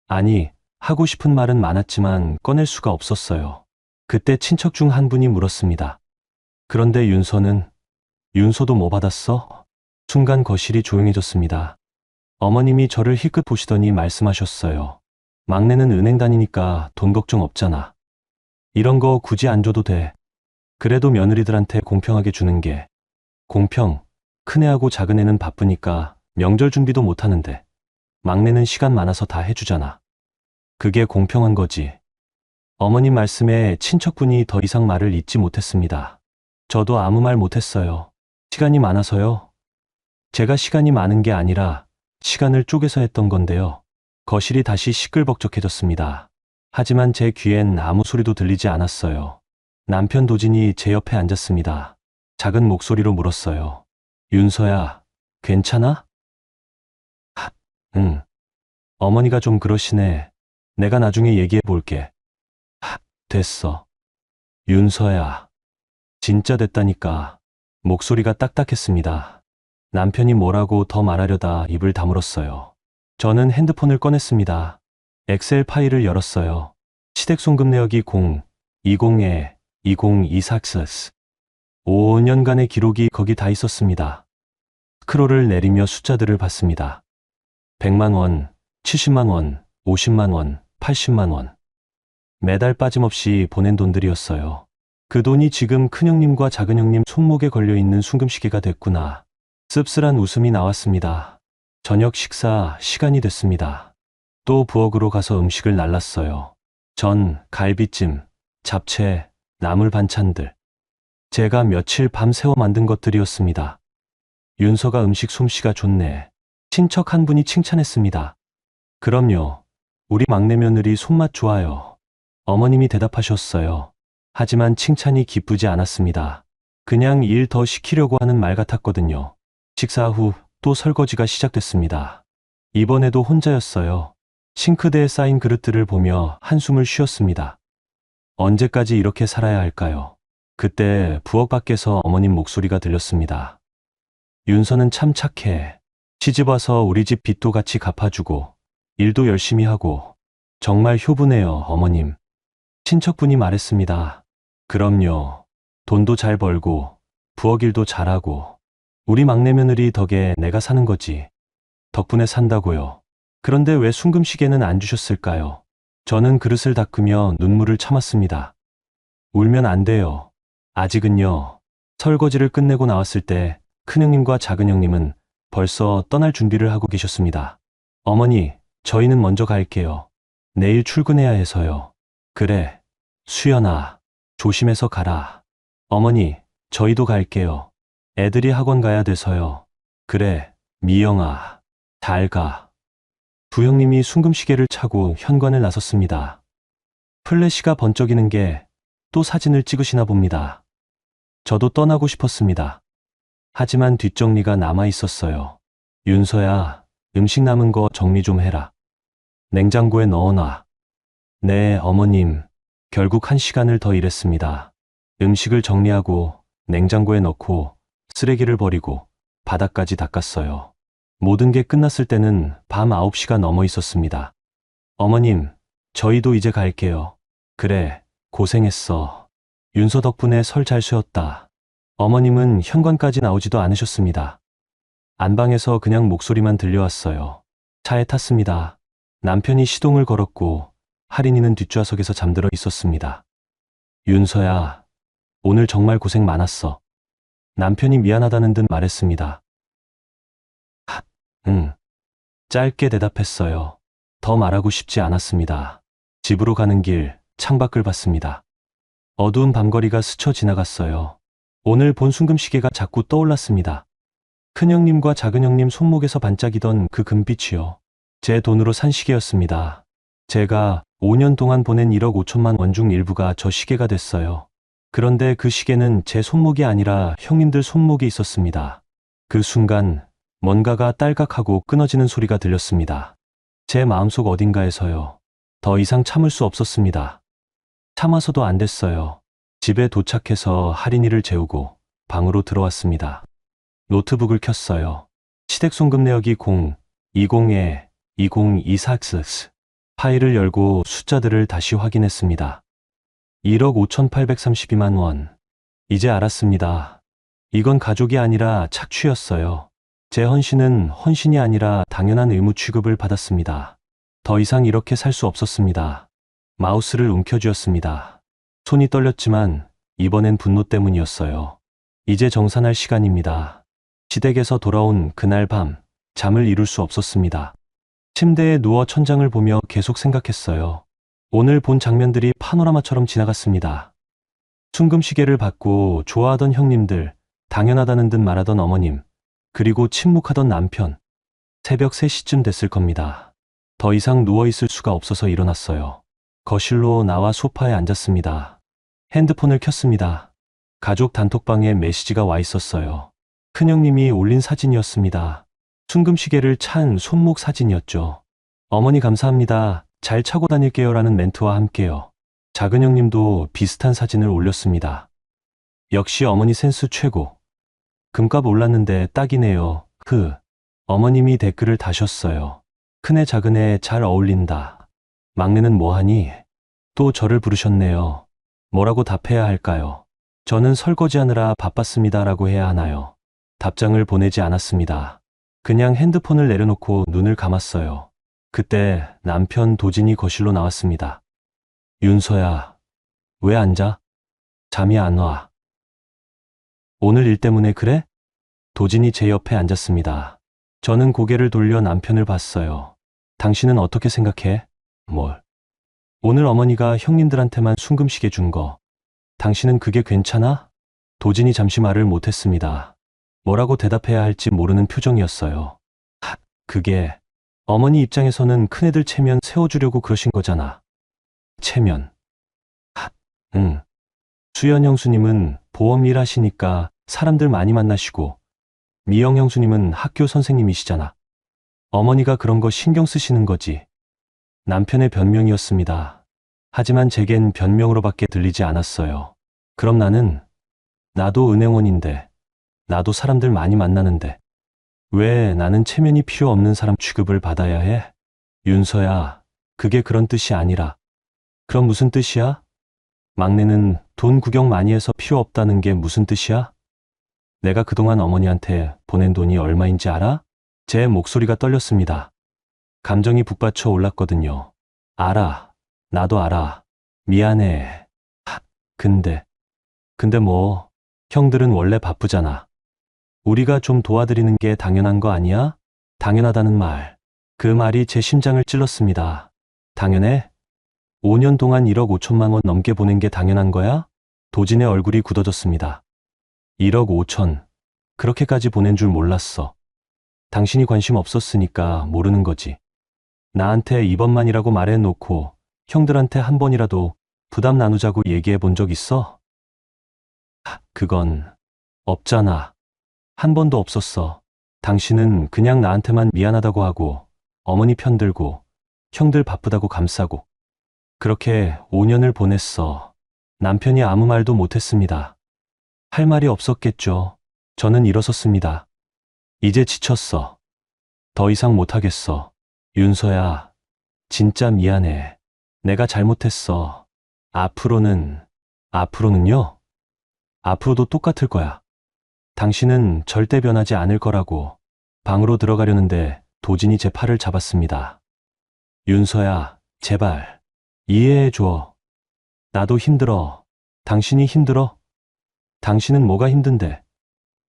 아니, 하고 싶은 말은 많았지만 꺼낼 수가 없었어요. 그때 친척 중 한 분이 물었습니다. 그런데 윤서도 뭐 받았어? 순간 거실이 조용해졌습니다. 어머님이 저를 힐끗 보시더니 말씀하셨어요. 막내는 은행 다니니까 돈 걱정 없잖아. 이런 거 굳이 안 줘도 돼. 그래도 며느리들한테 공평하게 주는 게. 공평, 큰애하고 작은애는 바쁘니까 명절 준비도 못 하는데 막내는 시간 많아서 다 해주잖아. 그게 공평한 거지. 어머님 말씀에 친척분이 더 이상 말을 잇지 못했습니다. 저도 아무 말 못했어요. 시간이 많아서요. 제가 시간이 많은 게 아니라 시간을 쪼개서 했던 건데요. 거실이 다시 시끌벅적해졌습니다. 하지만 제 귀엔 아무 소리도 들리지 않았어요. 남편 도진이 제 옆에 앉았습니다. 작은 목소리로 물었어요. 윤서야, 괜찮아? 응. 어머니가 좀 그러시네. 내가 나중에 얘기해 볼게. 됐어. 윤서야. 진짜 됐다니까. 목소리가 딱딱했습니다. 남편이 뭐라고 더 말하려다 입을 다물었어요. 저는 핸드폰을 꺼냈습니다. 엑셀 파일을 열었어요. 시댁 송금 내역이 20에 2024. 5년간의 기록이 거기 다 있었습니다. 스크롤을 내리며 숫자들을 봤습니다. 100만 원, 70만 원, 50만 원, 80만 원. 매달 빠짐없이 보낸 돈들이었어요. 그 돈이 지금 큰형님과 작은형님 손목에 걸려있는 순금시계가 됐구나. 씁쓸한 웃음이 나왔습니다. 저녁 식사 시간이 됐습니다. 또 부엌으로 가서 음식을 날랐어요. 전, 갈비찜, 잡채, 나물 반찬들. 제가 며칠 밤새워 만든 것들이었습니다. 윤서가 음식 솜씨가 좋네. 친척 한 분이 칭찬했습니다. 그럼요. 우리 막내 며느리 손맛 좋아요. 어머님이 대답하셨어요. 하지만 칭찬이 기쁘지 않았습니다. 그냥 일 더 시키려고 하는 말 같았거든요. 식사 후 또 설거지가 시작됐습니다. 이번에도 혼자였어요. 싱크대에 쌓인 그릇들을 보며 한숨을 쉬었습니다. 언제까지 이렇게 살아야 할까요? 그때 부엌 밖에서 어머님 목소리가 들렸습니다. 윤서는 참 착해. 시집 와서 우리 집 빚도 같이 갚아주고 일도 열심히 하고 정말 효부네요, 어머님. 친척분이 말했습니다. 그럼요. 돈도 잘 벌고 부엌 일도 잘하고 우리 막내 며느리 덕에 내가 사는 거지. 덕분에 산다고요. 그런데 왜 순금시계는 안 주셨을까요? 저는 그릇을 닦으며 눈물을 참았습니다. 울면 안 돼요. 아직은요. 설거지를 끝내고 나왔을 때 큰형님과 작은형님은 벌써 떠날 준비를 하고 계셨습니다. 어머니, 저희는 먼저 갈게요. 내일 출근해야 해서요. 그래, 수연아, 조심해서 가라. 어머니, 저희도 갈게요. 애들이 학원 가야 돼서요. 그래, 미영아, 잘 가. 두 형님이 순금시계를 차고 현관을 나섰습니다. 플래시가 번쩍이는 게 또 사진을 찍으시나 봅니다. 저도 떠나고 싶었습니다. 하지만 뒷정리가 남아 있었어요. 윤서야, 음식 남은 거 정리 좀 해라. 냉장고에 넣어놔. 네, 어머님. 결국 1시간을 더 일했습니다. 음식을 정리하고 냉장고에 넣고 쓰레기를 버리고 바닥까지 닦았어요. 모든 게 끝났을 때는 밤 9시가 넘어 있었습니다. 어머님, 저희도 이제 갈게요. 그래, 고생했어. 윤서 덕분에 설 잘 쉬었다. 어머님은 현관까지 나오지도 않으셨습니다. 안방에서 그냥 목소리만 들려왔어요. 차에 탔습니다. 남편이 시동을 걸었고 할인이는 뒷좌석에서 잠들어 있었습니다. 윤서야, 오늘 정말 고생 많았어. 남편이 미안하다는 듯 말했습니다. 응. 짧게 대답했어요. 더 말하고 싶지 않았습니다. 집으로 가는 길 창밖을 봤습니다. 어두운 밤거리가 스쳐 지나갔어요. 오늘 본 순금시계가 자꾸 떠올랐습니다. 큰형님과 작은형님 손목에서 반짝이던 그 금빛이요. 제 돈으로 산 시계였습니다. 제가 5년 동안 보낸 1억 5천만 원 중 일부가 저 시계가 됐어요. 그런데 그 시계는 제 손목이 아니라 형님들 손목에 있었습니다. 그 순간 뭔가가 딸깍하고 끊어지는 소리가 들렸습니다. 제 마음속 어딘가에서요. 더 이상 참을 수 없었습니다. 참아서도 안 됐어요. 집에 도착해서 할인이를 재우고 방으로 들어왔습니다. 노트북을 켰어요. 시댁 송금 내역이 020에 2024X 파일을 열고 숫자들을 다시 확인했습니다. 1억 5,832만 원. 이제 알았습니다. 이건 가족이 아니라 착취였어요. 제 헌신은 헌신이 아니라 당연한 의무 취급을 받았습니다. 더 이상 이렇게 살 수 없었습니다. 마우스를 움켜쥐었습니다. 손이 떨렸지만 이번엔 분노 때문이었어요. 이제 정산할 시간입니다. 시댁에서 돌아온 그날 밤 잠을 이룰 수 없었습니다. 침대에 누워 천장을 보며 계속 생각했어요. 오늘 본 장면들이 파노라마처럼 지나갔습니다. 순금시계를 받고 좋아하던 형님들, 당연하다는 듯 말하던 어머님, 그리고 침묵하던 남편. 새벽 3시쯤 됐을 겁니다. 더 이상 누워있을 수가 없어서 일어났어요. 거실로 나와 소파에 앉았습니다. 핸드폰을 켰습니다. 가족 단톡방에 메시지가 와 있었어요. 큰형님이 올린 사진이었습니다. 순금시계를 찬 손목 사진이었죠. 어머니 감사합니다. 잘 차고 다닐게요 라는 멘트와 함께요. 작은형님도 비슷한 사진을 올렸습니다. 역시 어머니 센스 최고. 금값 올랐는데 딱이네요. 어머님이 댓글을 다셨어요. 큰애 작은애 잘 어울린다. 막내는 뭐하니? 또 저를 부르셨네요. 뭐라고 답해야 할까요? 저는 설거지하느라 바빴습니다 라고 해야 하나요? 답장을 보내지 않았습니다. 그냥 핸드폰을 내려놓고 눈을 감았어요. 그때 남편 도진이 거실로 나왔습니다. 윤서야, 왜 안 자? 잠이 안 와. 오늘 일 때문에 그래? 도진이 제 옆에 앉았습니다. 저는 고개를 돌려 남편을 봤어요. 당신은 어떻게 생각해? 뭘? 오늘 어머니가 형님들한테만 순금시계 준 거. 당신은 그게 괜찮아? 도진이 잠시 말을 못했습니다. 뭐라고 대답해야 할지 모르는 표정이었어요. 그게 어머니 입장에서는 큰애들 체면 세워주려고 그러신 거잖아. 체면. 응. 수연 형수님은 보험 일 하시니까 사람들 많이 만나시고, 미영 형수님은 학교 선생님이시잖아. 어머니가 그런 거 신경 쓰시는 거지. 남편의 변명이었습니다. 하지만 제겐 변명으로밖에 들리지 않았어요. 그럼 나도 은행원인데, 나도 사람들 많이 만나는데, 왜 나는 체면이 필요 없는 사람 취급을 받아야 해? 윤서야, 그게 그런 뜻이 아니라. 그럼 무슨 뜻이야? 막내는 돈 구경 많이 해서 필요 없다는 게 무슨 뜻이야? 내가 그동안 어머니한테 보낸 돈이 얼마인지 알아? 제 목소리가 떨렸습니다. 감정이 북받쳐 올랐거든요. 알아. 나도 알아. 미안해. 근데 뭐, 형들은 원래 바쁘잖아. 우리가 좀 도와드리는 게 당연한 거 아니야? 당연하다는 말. 그 말이 제 심장을 찔렀습니다. 당연해? 5년 동안 1억 5천만 원 넘게 보낸 게 당연한 거야? 도진의 얼굴이 굳어졌습니다. 1억 5천. 그렇게까지 보낸 줄 몰랐어. 당신이 관심 없었으니까 모르는 거지. 나한테 이번만이라고 말해놓고 형들한테 한 번이라도 부담 나누자고 얘기해 본 적 있어? 그건 없잖아. 한 번도 없었어. 당신은 그냥 나한테만 미안하다고 하고 어머니 편들고 형들 바쁘다고 감싸고 그렇게 5년을 보냈어. 남편이 아무 말도 못했습니다. 할 말이 없었겠죠. 저는 일어섰습니다. 이제 지쳤어. 더 이상 못하겠어. 윤서야, 진짜 미안해. 내가 잘못했어. 앞으로는요? 앞으로도 똑같을 거야. 당신은 절대 변하지 않을 거라고. 방으로 들어가려는데 도진이 제 팔을 잡았습니다. 윤서야, 제발, 이해해줘. 나도 힘들어. 당신이 힘들어? 당신은 뭐가 힘든데?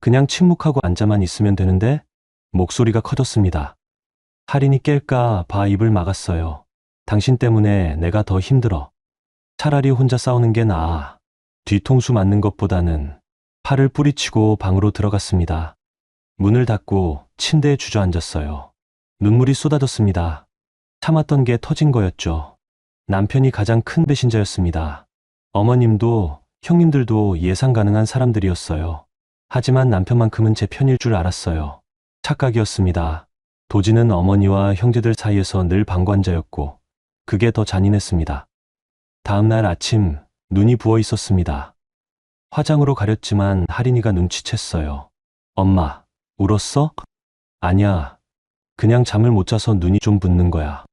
그냥 침묵하고 앉아만 있으면 되는데? 목소리가 커졌습니다. 할인이 깰까 봐 입을 막았어요. 당신 때문에 내가 더 힘들어. 차라리 혼자 싸우는 게 나아. 뒤통수 맞는 것보다는. 팔을 뿌리치고 방으로 들어갔습니다. 문을 닫고 침대에 주저앉았어요. 눈물이 쏟아졌습니다. 참았던 게 터진 거였죠. 남편이 가장 큰 배신자였습니다. 어머님도 형님들도 예상 가능한 사람들이었어요. 하지만 남편만큼은 제 편일 줄 알았어요. 착각이었습니다. 도진은 어머니와 형제들 사이에서 늘 방관자였고 그게 더 잔인했습니다. 다음 날 아침 눈이 부어 있었습니다. 화장으로 가렸지만 할인이가 눈치챘어요. 엄마, 울었어? 아니야. 그냥 잠을 못 자서 눈이 좀 붓는 거야.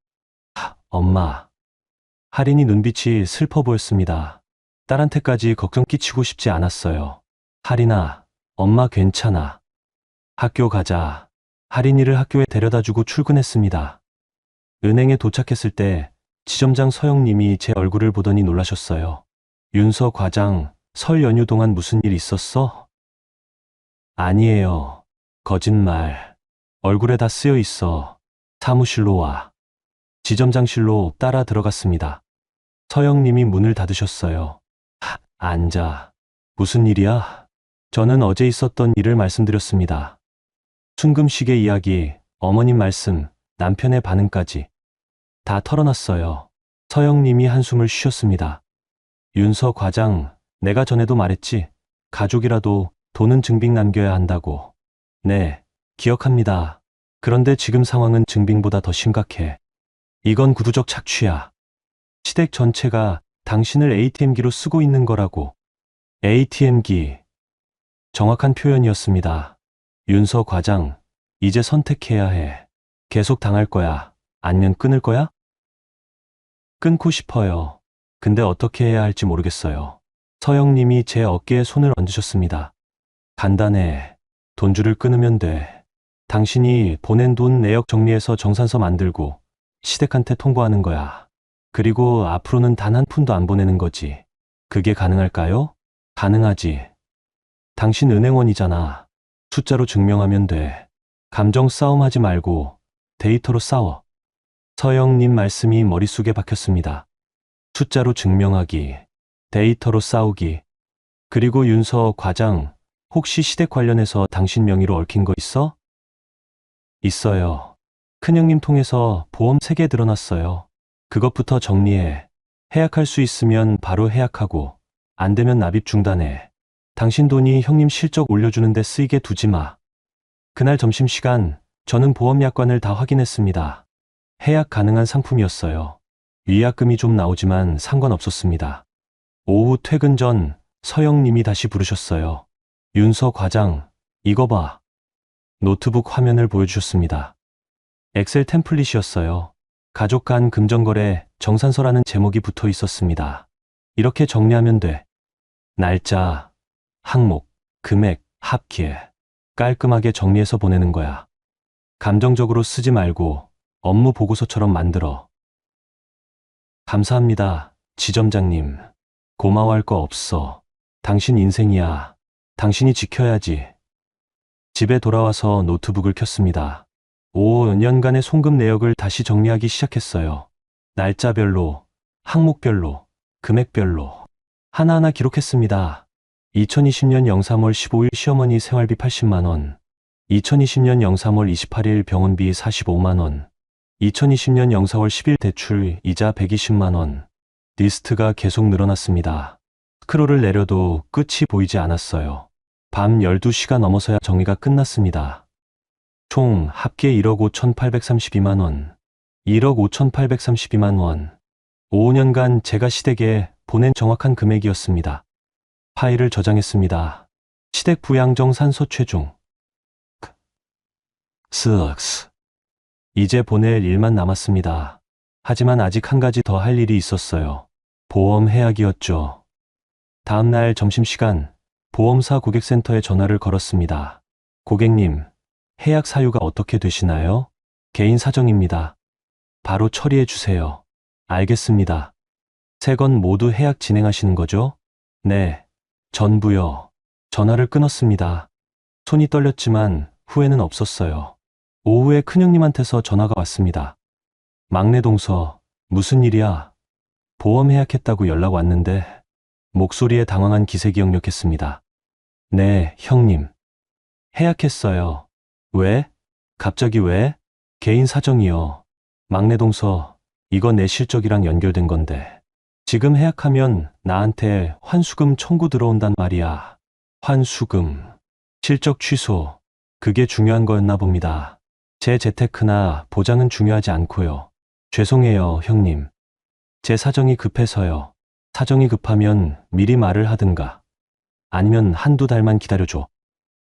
엄마. 할인이 눈빛이 슬퍼 보였습니다. 딸한테까지 걱정 끼치고 싶지 않았어요. 할인아, 엄마 괜찮아. 학교 가자. 할인이를 학교에 데려다주고 출근했습니다. 은행에 도착했을 때 지점장 서영님이 제 얼굴을 보더니 놀라셨어요. 윤서 과장, 설 연휴 동안 무슨 일 있었어? 아니에요. 거짓말. 얼굴에 다 쓰여 있어. 사무실로 와. 지점장실로 따라 들어갔습니다. 서영님이 문을 닫으셨어요. 앉아. 무슨 일이야? 저는 어제 있었던 일을 말씀드렸습니다. 순금시계 이야기, 어머님 말씀, 남편의 반응까지 다 털어놨어요. 서영님이 한숨을 쉬셨습니다. 윤서 과장, 내가 전에도 말했지. 가족이라도 돈은 증빙 남겨야 한다고. 네, 기억합니다. 그런데 지금 상황은 증빙보다 더 심각해. 이건 구두적 착취야. 시댁 전체가 당신을 ATM기로 쓰고 있는 거라고. ATM기. 정확한 표현이었습니다. 윤서 과장, 이제 선택해야 해. 계속 당할 거야. 아니면 끊을 거야? 끊고 싶어요. 근데 어떻게 해야 할지 모르겠어요. 서영님이 제 어깨에 손을 얹으셨습니다. 간단해. 돈줄을 끊으면 돼. 당신이 보낸 돈 내역 정리해서 정산서 만들고 시댁한테 통보하는 거야. 그리고 앞으로는 단 한 푼도 안 보내는 거지. 그게 가능할까요? 가능하지. 당신 은행원이잖아. 숫자로 증명하면 돼. 감정 싸움 하지 말고 데이터로 싸워. 서영님 말씀이 머릿속에 박혔습니다. 숫자로 증명하기, 데이터로 싸우기. 그리고 윤서 과장, 혹시 시댁 관련해서 당신 명의로 얽힌 거 있어? 있어요. 큰형님 통해서 보험 3개 들어놨어요. 그것부터 정리해. 해약할 수 있으면 바로 해약하고, 안 되면 납입 중단해. 당신 돈이 형님 실적 올려주는데 쓰이게 두지 마. 그날 점심시간, 저는 보험약관을 다 확인했습니다. 해약 가능한 상품이었어요. 위약금이 좀 나오지만 상관없었습니다. 오후 퇴근 전 서영님이 다시 부르셨어요. 윤서 과장, 이거 봐. 노트북 화면을 보여주셨습니다. 엑셀 템플릿이었어요. 가족 간 금전거래 정산서라는 제목이 붙어 있었습니다. 이렇게 정리하면 돼. 날짜, 항목, 금액, 합계. 깔끔하게 정리해서 보내는 거야. 감정적으로 쓰지 말고 업무 보고서처럼 만들어. 감사합니다, 지점장님. 고마워할 거 없어. 당신 인생이야. 당신이 지켜야지. 집에 돌아와서 노트북을 켰습니다. 5년간의 송금 내역을 다시 정리하기 시작했어요. 날짜별로, 항목별로, 금액별로 하나하나 기록했습니다. 2020년 03월 15일 시어머니 생활비 80만 원, 2020년 03월 28일 병원비 45만 원, 2020년 04월 10일 대출 이자 120만 원. 리스트가 계속 늘어났습니다. 스크롤을 내려도 끝이 보이지 않았어요. 밤 12시가 넘어서야 정리가 끝났습니다. 총 합계 1억 5,832만 원, 1억 5,832만 원. 5년간 제가 시댁에 보낸 정확한 금액이었습니다. 파일을 저장했습니다. 시댁 부양정산서 최종. 스엑스. 이제 보낼 일만 남았습니다. 하지만 아직 한 가지 더 할 일이 있었어요. 보험 해약이었죠. 다음 날 점심시간, 보험사 고객센터에 전화를 걸었습니다. 고객님, 해약 사유가 어떻게 되시나요? 개인 사정입니다. 바로 처리해 주세요. 알겠습니다. 3건 모두 해약 진행하시는 거죠? 네, 전부요. 전화를 끊었습니다. 손이 떨렸지만 후회는 없었어요. 오후에 큰형님한테서 전화가 왔습니다. 막내 동서, 무슨 일이야? 보험 해약했다고 연락 왔는데. 목소리에 당황한 기색이 역력했습니다. 네, 형님. 해약했어요. 왜? 갑자기 왜? 개인 사정이요. 막내 동서, 이거 내 실적이랑 연결된 건데. 지금 해약하면 나한테 환수금 청구 들어온단 말이야. 환수금. 실적 취소. 그게 중요한 거였나 봅니다. 제 재테크나 보장은 중요하지 않고요. 죄송해요, 형님. 제 사정이 급해서요. 사정이 급하면 미리 말을 하든가. 아니면 한두 달만 기다려줘.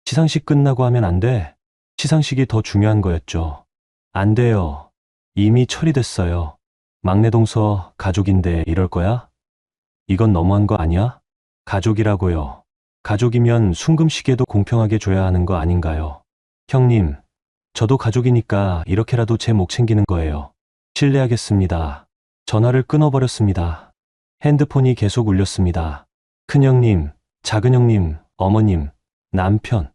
시상식 끝나고 하면 안 돼. 시상식이 더 중요한 거였죠. 안 돼요. 이미 처리됐어요. 막내 동서 가족인데 이럴 거야? 이건 너무한 거 아니야? 가족이라고요. 가족이면 순금 시기에도 공평하게 줘야 하는 거 아닌가요? 형님, 저도 가족이니까 이렇게라도 제 목 챙기는 거예요. 실례하겠습니다. 전화를 끊어버렸습니다. 핸드폰이 계속 울렸습니다. 큰형님, 작은형님, 어머님, 남편.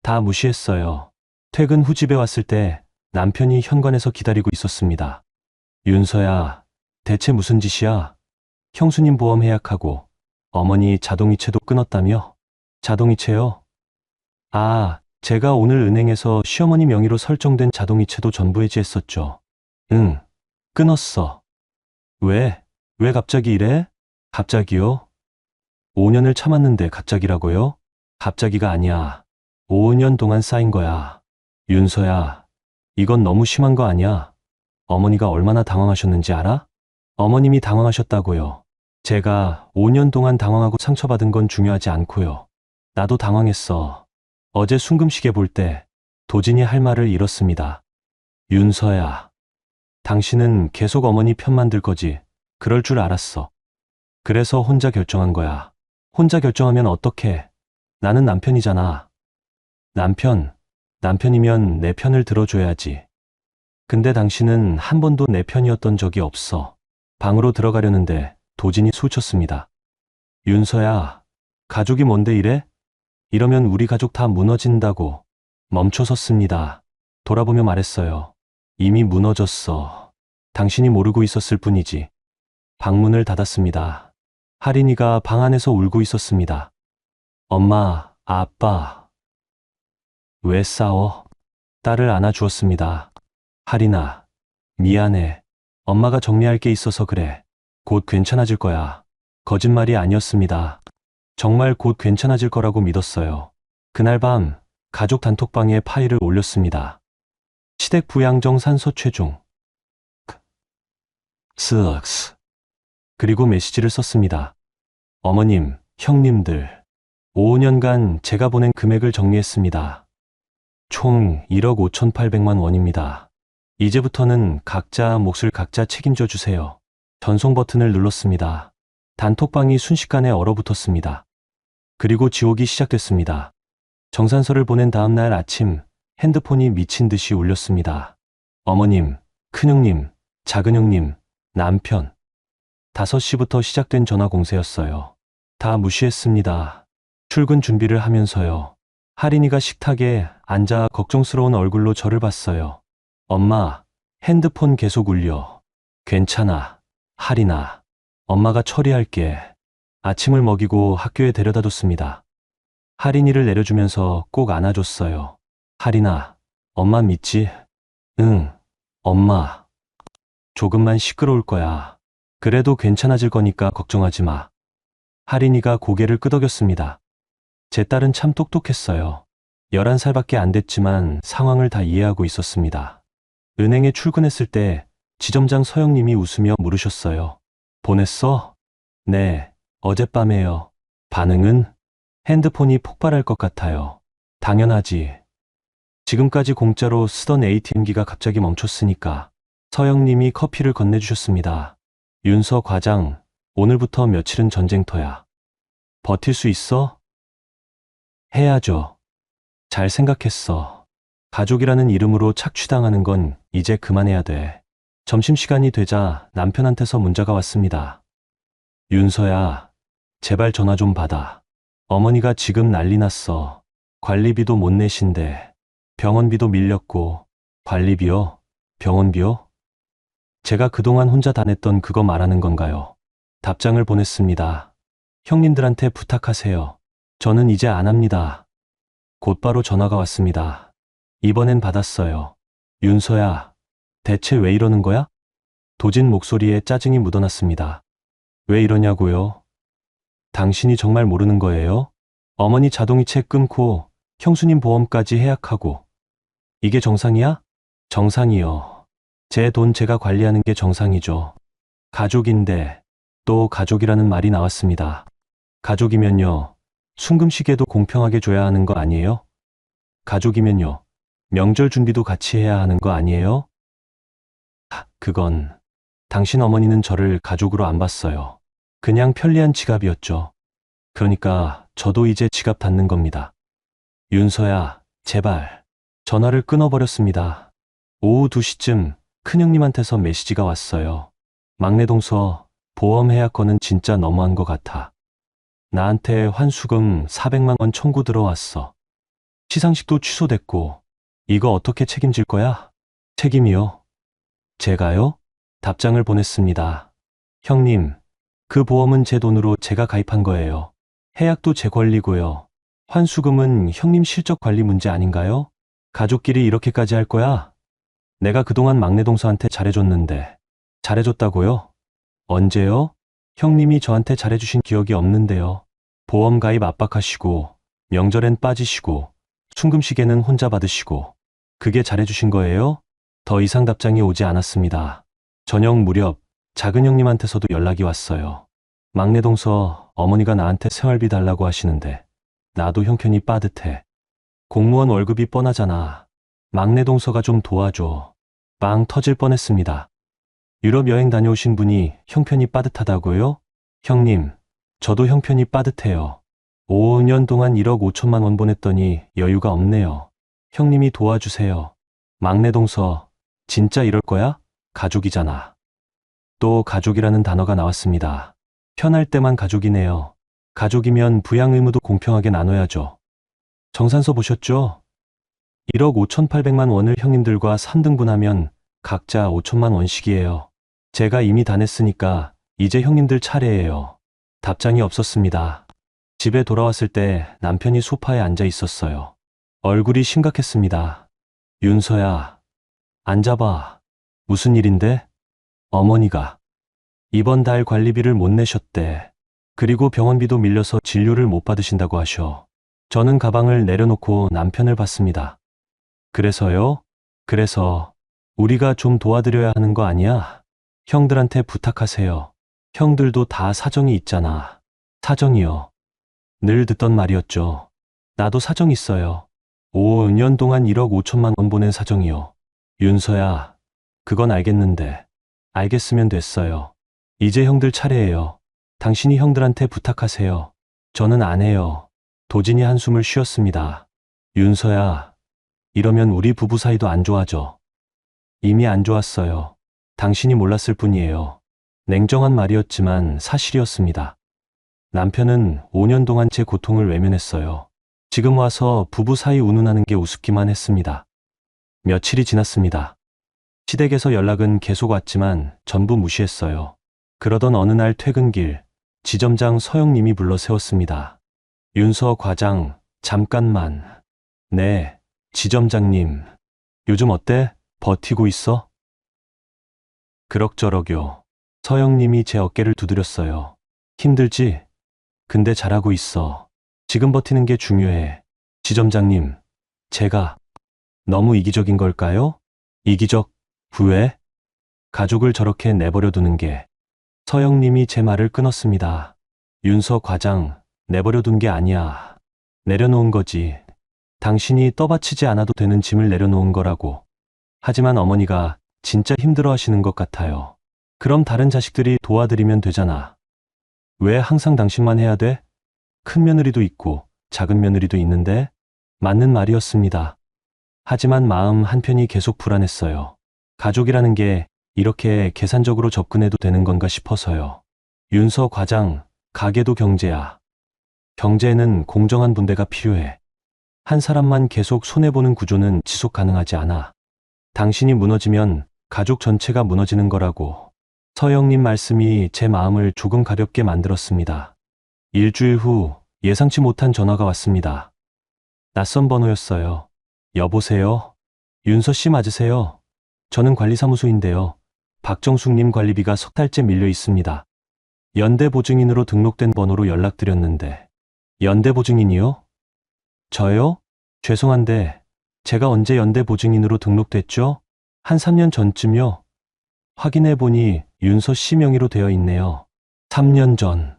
다 무시했어요. 퇴근 후 집에 왔을 때 남편이 현관에서 기다리고 있었습니다. 윤서야, 대체 무슨 짓이야? 형수님 보험 해약하고 어머니 자동이체도 끊었다며? 자동이체요? 아, 제가 오늘 은행에서 시어머니 명의로 설정된 자동이체도 전부 해지했었죠. 응, 끊었어. 왜? 왜 갑자기 이래? 갑자기요? 5년을 참았는데 갑자기라고요? 갑자기가 아니야. 5년 동안 쌓인 거야. 윤서야, 이건 너무 심한 거 아니야? 어머니가 얼마나 당황하셨는지 알아? 어머님이 당황하셨다고요. 제가 5년 동안 당황하고 상처받은 건 중요하지 않고요. 나도 당황했어. 어제 순금시계 볼 때 도진이 할 말을 잃었습니다. 윤서야, 당신은 계속 어머니 편만 들 거지. 그럴 줄 알았어. 그래서 혼자 결정한 거야. 혼자 결정하면 어떡해? 나는 남편이잖아. 남편이면 내 편을 들어줘야지. 근데 당신은 한 번도 내 편이었던 적이 없어. 방으로 들어가려는데 도진이 소쳤습니다. 윤서야, 가족이 뭔데 이래? 이러면 우리 가족 다 무너진다고. 멈춰섰습니다. 돌아보며 말했어요. 이미 무너졌어. 당신이 모르고 있었을 뿐이지. 방문을 닫았습니다. 할인이가 방 안에서 울고 있었습니다. 엄마, 아빠. 왜 싸워? 딸을 안아주었습니다. 하리나, 미안해. 엄마가 정리할 게 있어서 그래. 곧 괜찮아질 거야. 거짓말이 아니었습니다. 정말 곧 괜찮아질 거라고 믿었어요. 그날 밤 가족 단톡방에 파일을 올렸습니다. 시댁 부양정 산소 최종. 스엑스. 그리고 메시지를 썼습니다. 어머님, 형님들, 5년간 제가 보낸 금액을 정리했습니다. 총 1억 5,800만 원입니다. 이제부터는 각자 몫을 각자 책임져 주세요. 전송 버튼을 눌렀습니다. 단톡방이 순식간에 얼어붙었습니다. 그리고 지옥이 시작됐습니다. 정산서를 보낸 다음 날 아침 핸드폰이 미친 듯이 울렸습니다. 어머님, 큰형님, 작은형님, 남편. 5시부터 시작된 전화 공세였어요. 다 무시했습니다. 출근 준비를 하면서요. 하린이가 식탁에 앉아 걱정스러운 얼굴로 저를 봤어요. 엄마, 핸드폰 계속 울려. 괜찮아, 하린아. 엄마가 처리할게. 아침을 먹이고 학교에 데려다 줬습니다. 하린이를 내려주면서 꼭 안아줬어요. 하린아, 엄마 믿지? 응, 엄마. 조금만 시끄러울 거야. 그래도 괜찮아질 거니까 걱정하지 마. 하린이가 고개를 끄덕였습니다. 제 딸은 참 똑똑했어요. 11살밖에 안 됐지만 상황을 다 이해하고 있었습니다. 은행에 출근했을 때 지점장 서영님이 웃으며 물으셨어요. 보냈어? 네, 어젯밤에요. 반응은? 핸드폰이 폭발할 것 같아요. 당연하지. 지금까지 공짜로 쓰던 ATM기가 갑자기 멈췄으니까. 서영님이 커피를 건네주셨습니다. 윤서 과장, 오늘부터 며칠은 전쟁터야. 버틸 수 있어? 해야죠. 잘 생각했어. 가족이라는 이름으로 착취당하는 건 이제 그만해야 돼. 점심시간이 되자 남편한테서 문자가 왔습니다. 윤서야, 제발 전화 좀 받아. 어머니가 지금 난리 났어. 관리비도 못 내신대. 병원비도 밀렸고. 관리비요? 병원비요? 제가 그동안 혼자 다 냈던 그거 말하는 건가요? 답장을 보냈습니다. 형님들한테 부탁하세요. 저는 이제 안 합니다. 곧바로 전화가 왔습니다. 이번엔 받았어요. 윤서야, 대체 왜 이러는 거야? 도진 목소리에 짜증이 묻어났습니다. 왜 이러냐고요? 당신이 정말 모르는 거예요? 어머니 자동이체 끊고 형수님 보험까지 해약하고. 이게 정상이야? 정상이요. 제 돈 제가 관리하는 게 정상이죠. 가족인데 또 가족이라는 말이 나왔습니다. 가족이면요, 순금시계도 공평하게 줘야 하는 거 아니에요? 가족이면요, 명절 준비도 같이 해야 하는 거 아니에요? 그건 당신 어머니는 저를 가족으로 안 봤어요. 그냥 편리한 지갑이었죠. 그러니까 저도 이제 지갑 닫는 겁니다. 윤서야, 제발. 전화를 끊어버렸습니다. 오후 2시쯤 큰형님한테서 메시지가 왔어요. 막내 동서, 보험 해약 건은 진짜 너무한 것 같아. 나한테 환수금 400만 원 청구 들어왔어. 시상식도 취소됐고. 이거 어떻게 책임질 거야? 책임이요? 제가요? 답장을 보냈습니다. 형님, 그 보험은 제 돈으로 제가 가입한 거예요. 해약도 제 권리고요. 환수금은 형님 실적 관리 문제 아닌가요? 가족끼리 이렇게까지 할 거야? 내가 그동안 막내 동서한테 잘해줬는데. 잘해줬다고요? 언제요? 형님이 저한테 잘해주신 기억이 없는데요. 보험 가입 압박하시고, 명절엔 빠지시고, 순금시계는 혼자 받으시고. 그게 잘해주신 거예요? 더 이상 답장이 오지 않았습니다. 저녁 무렵 작은 형님한테서도 연락이 왔어요. 막내 동서, 어머니가 나한테 생활비 달라고 하시는데 나도 형편이 빠듯해. 공무원 월급이 뻔하잖아. 막내 동서가 좀 도와줘. 빵 터질 뻔했습니다. 유럽 여행 다녀오신 분이 형편이 빠듯하다고요? 형님, 저도 형편이 빠듯해요. 5년 동안 1억 5천만 원 보냈더니 여유가 없네요. 형님이 도와주세요. 막내 동서, 진짜 이럴 거야? 가족이잖아. 또 가족이라는 단어가 나왔습니다. 편할 때만 가족이네요. 가족이면 부양 의무도 공평하게 나눠야죠. 정산서 보셨죠? 1억 5,800만 원을 형님들과 3등분하면 각자 5천만 원씩이에요. 제가 이미 다 냈으니까 이제 형님들 차례예요. 답장이 없었습니다. 집에 돌아왔을 때 남편이 소파에 앉아 있었어요. 얼굴이 심각했습니다. 윤서야, 앉아봐. 무슨 일인데? 어머니가 이번 달 관리비를 못 내셨대. 그리고 병원비도 밀려서 진료를 못 받으신다고 하셔. 저는 가방을 내려놓고 남편을 봤습니다. 그래서요? 그래서 우리가 좀 도와드려야 하는 거 아니야? 형들한테 부탁하세요. 형들도 다 사정이 있잖아. 사정이요. 늘 듣던 말이었죠. 나도 사정 있어요. 5년 동안 1억 5천만 원 보낸 사정이요. 윤서야, 그건 알겠는데. 알겠으면 됐어요. 이제 형들 차례예요. 당신이 형들한테 부탁하세요. 저는 안 해요. 도진이 한숨을 쉬었습니다. 윤서야, 이러면 우리 부부 사이도 안 좋아져. 이미 안 좋았어요. 당신이 몰랐을 뿐이에요. 냉정한 말이었지만 사실이었습니다. 남편은 5년 동안 제 고통을 외면했어요. 지금 와서 부부 사이 운운하는 게 우습기만 했습니다. 며칠이 지났습니다. 시댁에서 연락은 계속 왔지만 전부 무시했어요. 그러던 어느 날 퇴근길, 지점장 서영님이 불러 세웠습니다. 윤서 과장, 잠깐만. 네, 지점장님. 요즘 어때? 버티고 있어? 그럭저럭요. 서영님이 제 어깨를 두드렸어요. 힘들지? 근데 잘하고 있어. 지금 버티는 게 중요해. 지점장님, 제가 너무 이기적인 걸까요? 이기적? 왜? 가족을 저렇게 내버려 두는 게. 서영님이 제 말을 끊었습니다. 윤서 과장, 내버려 둔 게 아니야. 내려놓은 거지. 당신이 떠받치지 않아도 되는 짐을 내려놓은 거라고. 하지만 어머니가 진짜 힘들어 하시는 것 같아요. 그럼 다른 자식들이 도와드리면 되잖아. 왜 항상 당신만 해야 돼? 큰 며느리도 있고 작은 며느리도 있는데? 맞는 말이었습니다. 하지만 마음 한편이 계속 불안했어요. 가족이라는 게 이렇게 계산적으로 접근해도 되는 건가 싶어서요. 윤서 과장, 가게도 경제야. 경제에는 공정한 분배가 필요해. 한 사람만 계속 손해보는 구조는 지속 가능하지 않아. 당신이 무너지면 가족 전체가 무너지는 거라고. 서영님 말씀이 제 마음을 조금 가볍게 만들었습니다. 일주일 후 예상치 못한 전화가 왔습니다. 낯선 번호였어요. 여보세요? 윤서 씨 맞으세요? 저는 관리사무소인데요. 박정숙님 관리비가 석 달째 밀려 있습니다. 연대보증인으로 등록된 번호로 연락드렸는데. 연대보증인이요? 저요? 죄송한데 제가 언제 연대보증인으로 등록됐죠? 한 3년 전쯤요. 확인해보니 윤서 씨 명의로 되어 있네요. 3년 전.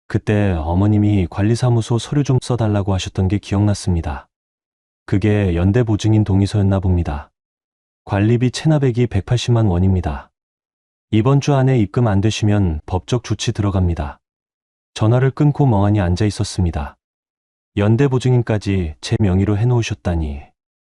그때 어머님이 관리사무소 서류 좀 써달라고 하셨던 게 기억났습니다. 그게 연대보증인 동의서였나 봅니다. 관리비 체납액이 180만 원입니다. 이번 주 안에 입금 안 되시면 법적 조치 들어갑니다. 전화를 끊고 멍하니 앉아 있었습니다. 연대보증인까지 제 명의로 해놓으셨다니.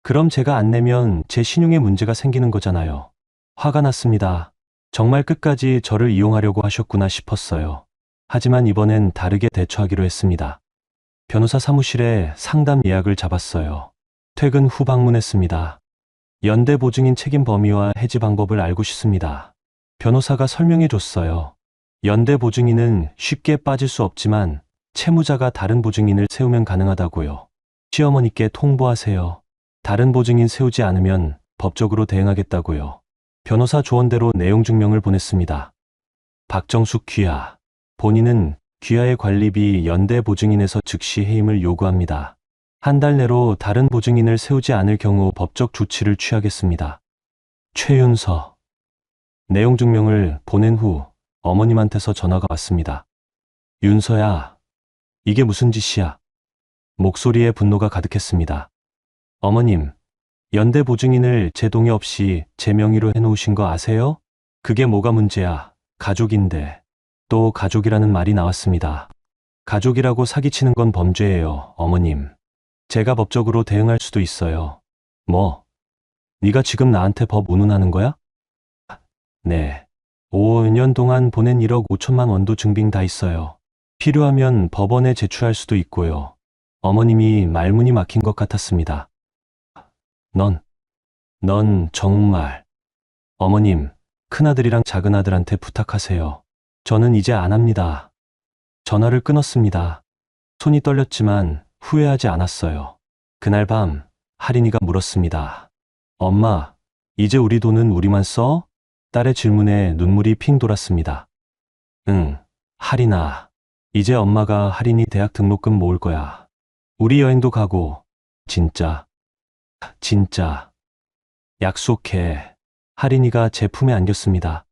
그럼 제가 안 내면 제 신용에 문제가 생기는 거잖아요. 화가 났습니다. 정말 끝까지 저를 이용하려고 하셨구나 싶었어요. 하지만 이번엔 다르게 대처하기로 했습니다. 변호사 사무실에 상담 예약을 잡았어요. 퇴근 후 방문했습니다. 연대보증인 책임 범위와 해지 방법을 알고 싶습니다. 변호사가 설명해 줬어요. 연대보증인은 쉽게 빠질 수 없지만 채무자가 다른 보증인을 세우면 가능하다고요. 시어머니께 통보하세요. 다른 보증인 세우지 않으면 법적으로 대응하겠다고요. 변호사 조언대로 내용 증명을 보냈습니다. 박정숙 귀하. 본인은 귀하의 관리비 연대보증인에서 즉시 해임을 요구합니다. 한 달 내로 다른 보증인을 세우지 않을 경우 법적 조치를 취하겠습니다. 최윤서. 내용 증명을 보낸 후 어머님한테서 전화가 왔습니다. 윤서야, 이게 무슨 짓이야? 목소리에 분노가 가득했습니다. 어머님, 연대보증인을 제 동의 없이 제 명의로 해놓으신 거 아세요? 그게 뭐가 문제야? 가족인데. 또 가족이라는 말이 나왔습니다. 가족이라고 사기치는 건 범죄예요, 어머님. 제가 법적으로 대응할 수도 있어요. 뭐? 네가 지금 나한테 법 운운하는 거야? 네. 5년 동안 보낸 1억 5천만 원도 증빙 다 있어요. 필요하면 법원에 제출할 수도 있고요. 어머님이 말문이 막힌 것 같았습니다. 넌 정말. 어머님, 큰아들이랑 작은아들한테 부탁하세요. 저는 이제 안 합니다. 전화를 끊었습니다. 손이 떨렸지만 후회하지 않았어요. 그날 밤, 할인이가 물었습니다. 엄마, 이제 우리 돈은 우리만 써? 딸의 질문에 눈물이 핑 돌았습니다. 응, 할인아. 이제 엄마가 할인이 대학 등록금 모을 거야. 우리 여행도 가고. 진짜, 진짜. 약속해. 할인이가 제 품에 안겼습니다.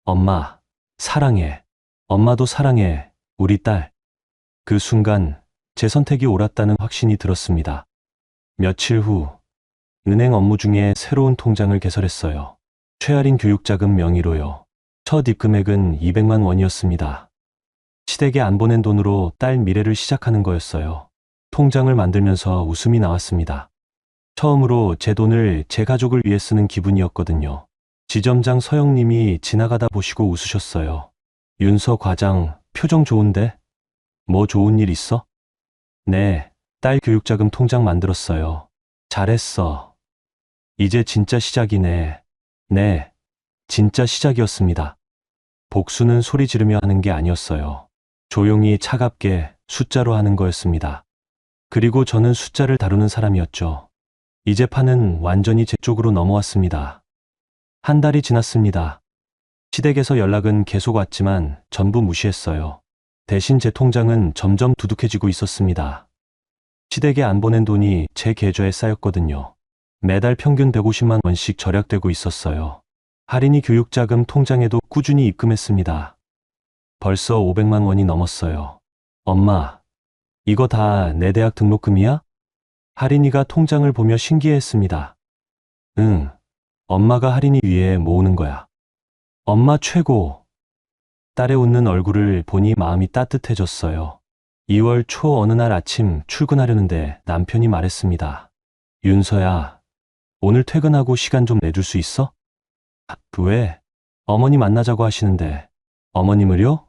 엄마, 사랑해. 엄마도 사랑해. 우리 딸. 그 순간 제 선택이 옳았다는 확신이 들었습니다. 며칠 후 은행 업무 중에 새로운 통장을 개설했어요. 최할인 교육자금 명의로요. 첫 입금액은 200만 원이었습니다. 시댁에 안 보낸 돈으로 딸 미래를 시작하는 거였어요. 통장을 만들면서 웃음이 나왔습니다. 처음으로 제 돈을 제 가족을 위해 쓰는 기분이었거든요. 지점장 서영님이 지나가다 보시고 웃으셨어요. 윤서 과장, 표정 좋은데? 뭐 좋은 일 있어? 네, 딸 교육자금 통장 만들었어요. 잘했어. 이제 진짜 시작이네. 네, 진짜 시작이었습니다. 복수는 소리 지르며 하는 게 아니었어요. 조용히 차갑게 숫자로 하는 거였습니다. 그리고 저는 숫자를 다루는 사람이었죠. 이제 판은 완전히 제 쪽으로 넘어왔습니다. 한 달이 지났습니다. 시댁에서 연락은 계속 왔지만 전부 무시했어요. 대신 제 통장은 점점 두둑해지고 있었습니다. 시댁에 안 보낸 돈이 제 계좌에 쌓였거든요. 매달 평균 150만 원씩 절약되고 있었어요. 할인이 교육자금 통장에도 꾸준히 입금했습니다. 벌써 500만 원이 넘었어요. 엄마, 이거 다 내 대학 등록금이야? 할인이가 통장을 보며 신기해했습니다. 응, 엄마가 할인이 위해 모으는 거야. 엄마 최고. 딸의 웃는 얼굴을 보니 마음이 따뜻해졌어요. 2월 초 어느 날 아침 출근하려는데 남편이 말했습니다. 윤서야, 오늘 퇴근하고 시간 좀 내줄 수 있어? 왜? 어머니 만나자고 하시는데. 어머님을요?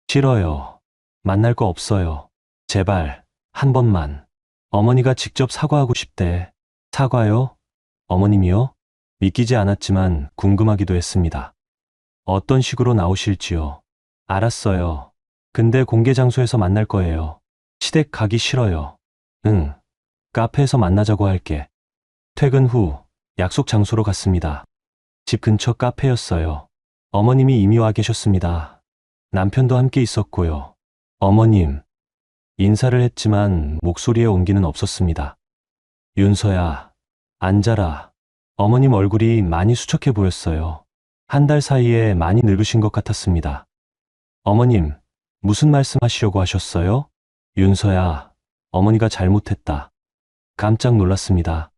싫어요. 만날 거 없어요. 제발, 한 번만. 어머니가 직접 사과하고 싶대. 사과요? 어머님이요? 믿기지 않았지만 궁금하기도 했습니다. 어떤 식으로 나오실지요? 알았어요. 근데 공개 장소에서 만날 거예요. 시댁 가기 싫어요. 응. 카페에서 만나자고 할게. 퇴근 후 약속 장소로 갔습니다. 집 근처 카페였어요. 어머님이 이미 와 계셨습니다. 남편도 함께 있었고요. 어머님. 인사를 했지만 목소리에 온기는 없었습니다. 윤서야, 앉아라. 어머님 얼굴이 많이 수척해 보였어요. 한 달 사이에 많이 늙으신 것 같았습니다. 어머님, 무슨 말씀 하시려고 하셨어요? 윤서야, 어머니가 잘못했다. 깜짝 놀랐습니다.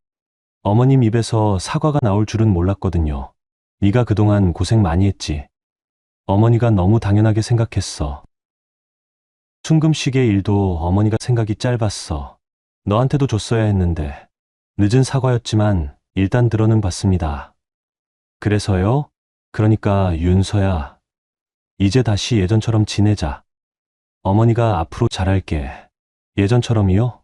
어머님 입에서 사과가 나올 줄은 몰랐거든요. 네가 그동안 고생 많이 했지. 어머니가 너무 당연하게 생각했어. 순금시계 일도 어머니가 생각이 짧았어. 너한테도 줬어야 했는데. 늦은 사과였지만 일단 들어는 봤습니다. 그래서요? 그러니까 윤서야, 이제 다시 예전처럼 지내자. 어머니가 앞으로 잘할게. 예전처럼이요?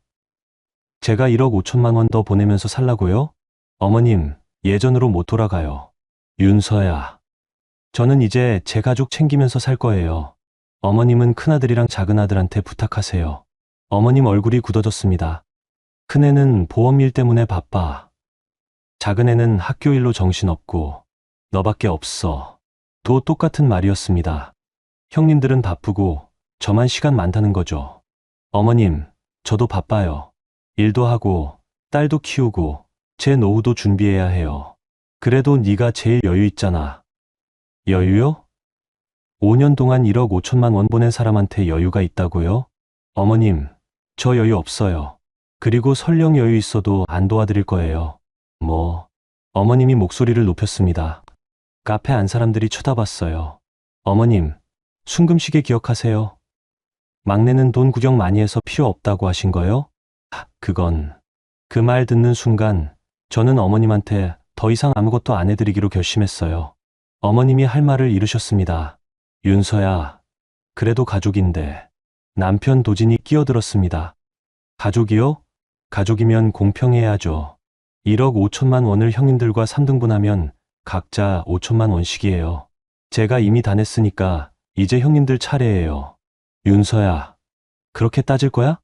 제가 1억 5천만 원 더 보내면서 살라고요? 어머님, 예전으로 못 돌아가요. 윤서야, 저는 이제 제 가족 챙기면서 살 거예요. 어머님은 큰아들이랑 작은아들한테 부탁하세요. 어머님 얼굴이 굳어졌습니다. 큰애는 보험 일 때문에 바빠. 작은애는 학교 일로 정신없고 너밖에 없어. 또 똑같은 말이었습니다. 형님들은 바쁘고 저만 시간 많다는 거죠. 어머님, 저도 바빠요. 일도 하고 딸도 키우고 제 노후도 준비해야 해요. 그래도 네가 제일 여유 있잖아. 여유요? 5년 동안 1억 5천만 원 보낸 사람한테 여유가 있다고요? 어머님, 저 여유 없어요. 그리고 설령 여유 있어도 안 도와드릴 거예요. 뭐, 어머님이 목소리를 높였습니다. 카페 안 사람들이 쳐다봤어요. 어머님, 순금시계 기억하세요? 막내는 돈 구경 많이 해서 필요 없다고 하신 거요? 그건, 그 말 듣는 순간 저는 어머님한테 더 이상 아무것도 안 해드리기로 결심했어요. 어머님이 할 말을 잃으셨습니다. 윤서야, 그래도 가족인데. 남편 도진이 끼어들었습니다. 가족이요? 가족이면 공평해야죠. 1억 5천만 원을 형님들과 3등분하면 각자 5천만 원씩이에요. 제가 이미 다 냈으니까 이제 형님들 차례예요. 윤서야, 그렇게 따질 거야?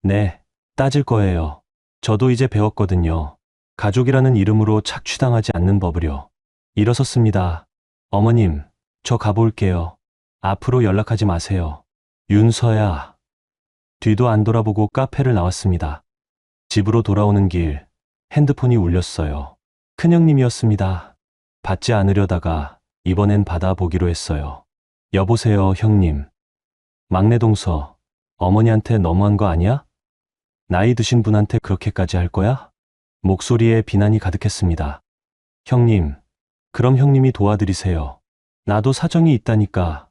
네, 따질 거예요. 저도 이제 배웠거든요. 가족이라는 이름으로 착취당하지 않는 법을요. 일어섰습니다. 어머님, 저 가볼게요. 앞으로 연락하지 마세요. 윤서야. 뒤도 안 돌아보고 카페를 나왔습니다. 집으로 돌아오는 길 핸드폰이 울렸어요. 큰형님이었습니다. 받지 않으려다가 이번엔 받아보기로 했어요. 여보세요, 형님. 막내 동서, 어머니한테 너무한 거 아니야? 나이 드신 분한테 그렇게까지 할 거야? 목소리에 비난이 가득했습니다. 형님, 그럼 형님이 도와드리세요. 나도 사정이 있다니까.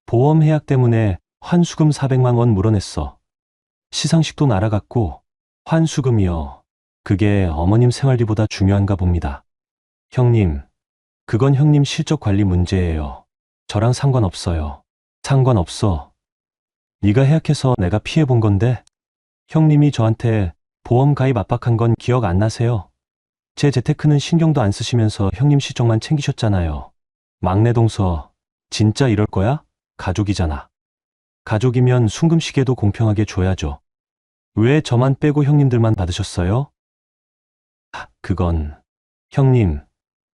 보험 해약 때문에 환수금 400만 원 물어냈어. 시상식도 날아갔고 환수금이요. 그게 어머님 생활비보다 중요한가 봅니다. 형님, 그건 형님 실적 관리 문제예요. 저랑 상관없어요. 상관없어. 네가 해약해서 내가 피해본 건데 형님이 저한테 보험 가입 압박한 건 기억 안 나세요? 제 재테크는 신경도 안 쓰시면서 형님 실적만 챙기셨잖아요. 막내 동서, 진짜 이럴 거야? 가족이잖아. 가족이면 순금시계도 공평하게 줘야죠. 왜 저만 빼고 형님들만 받으셨어요? 그건, 형님,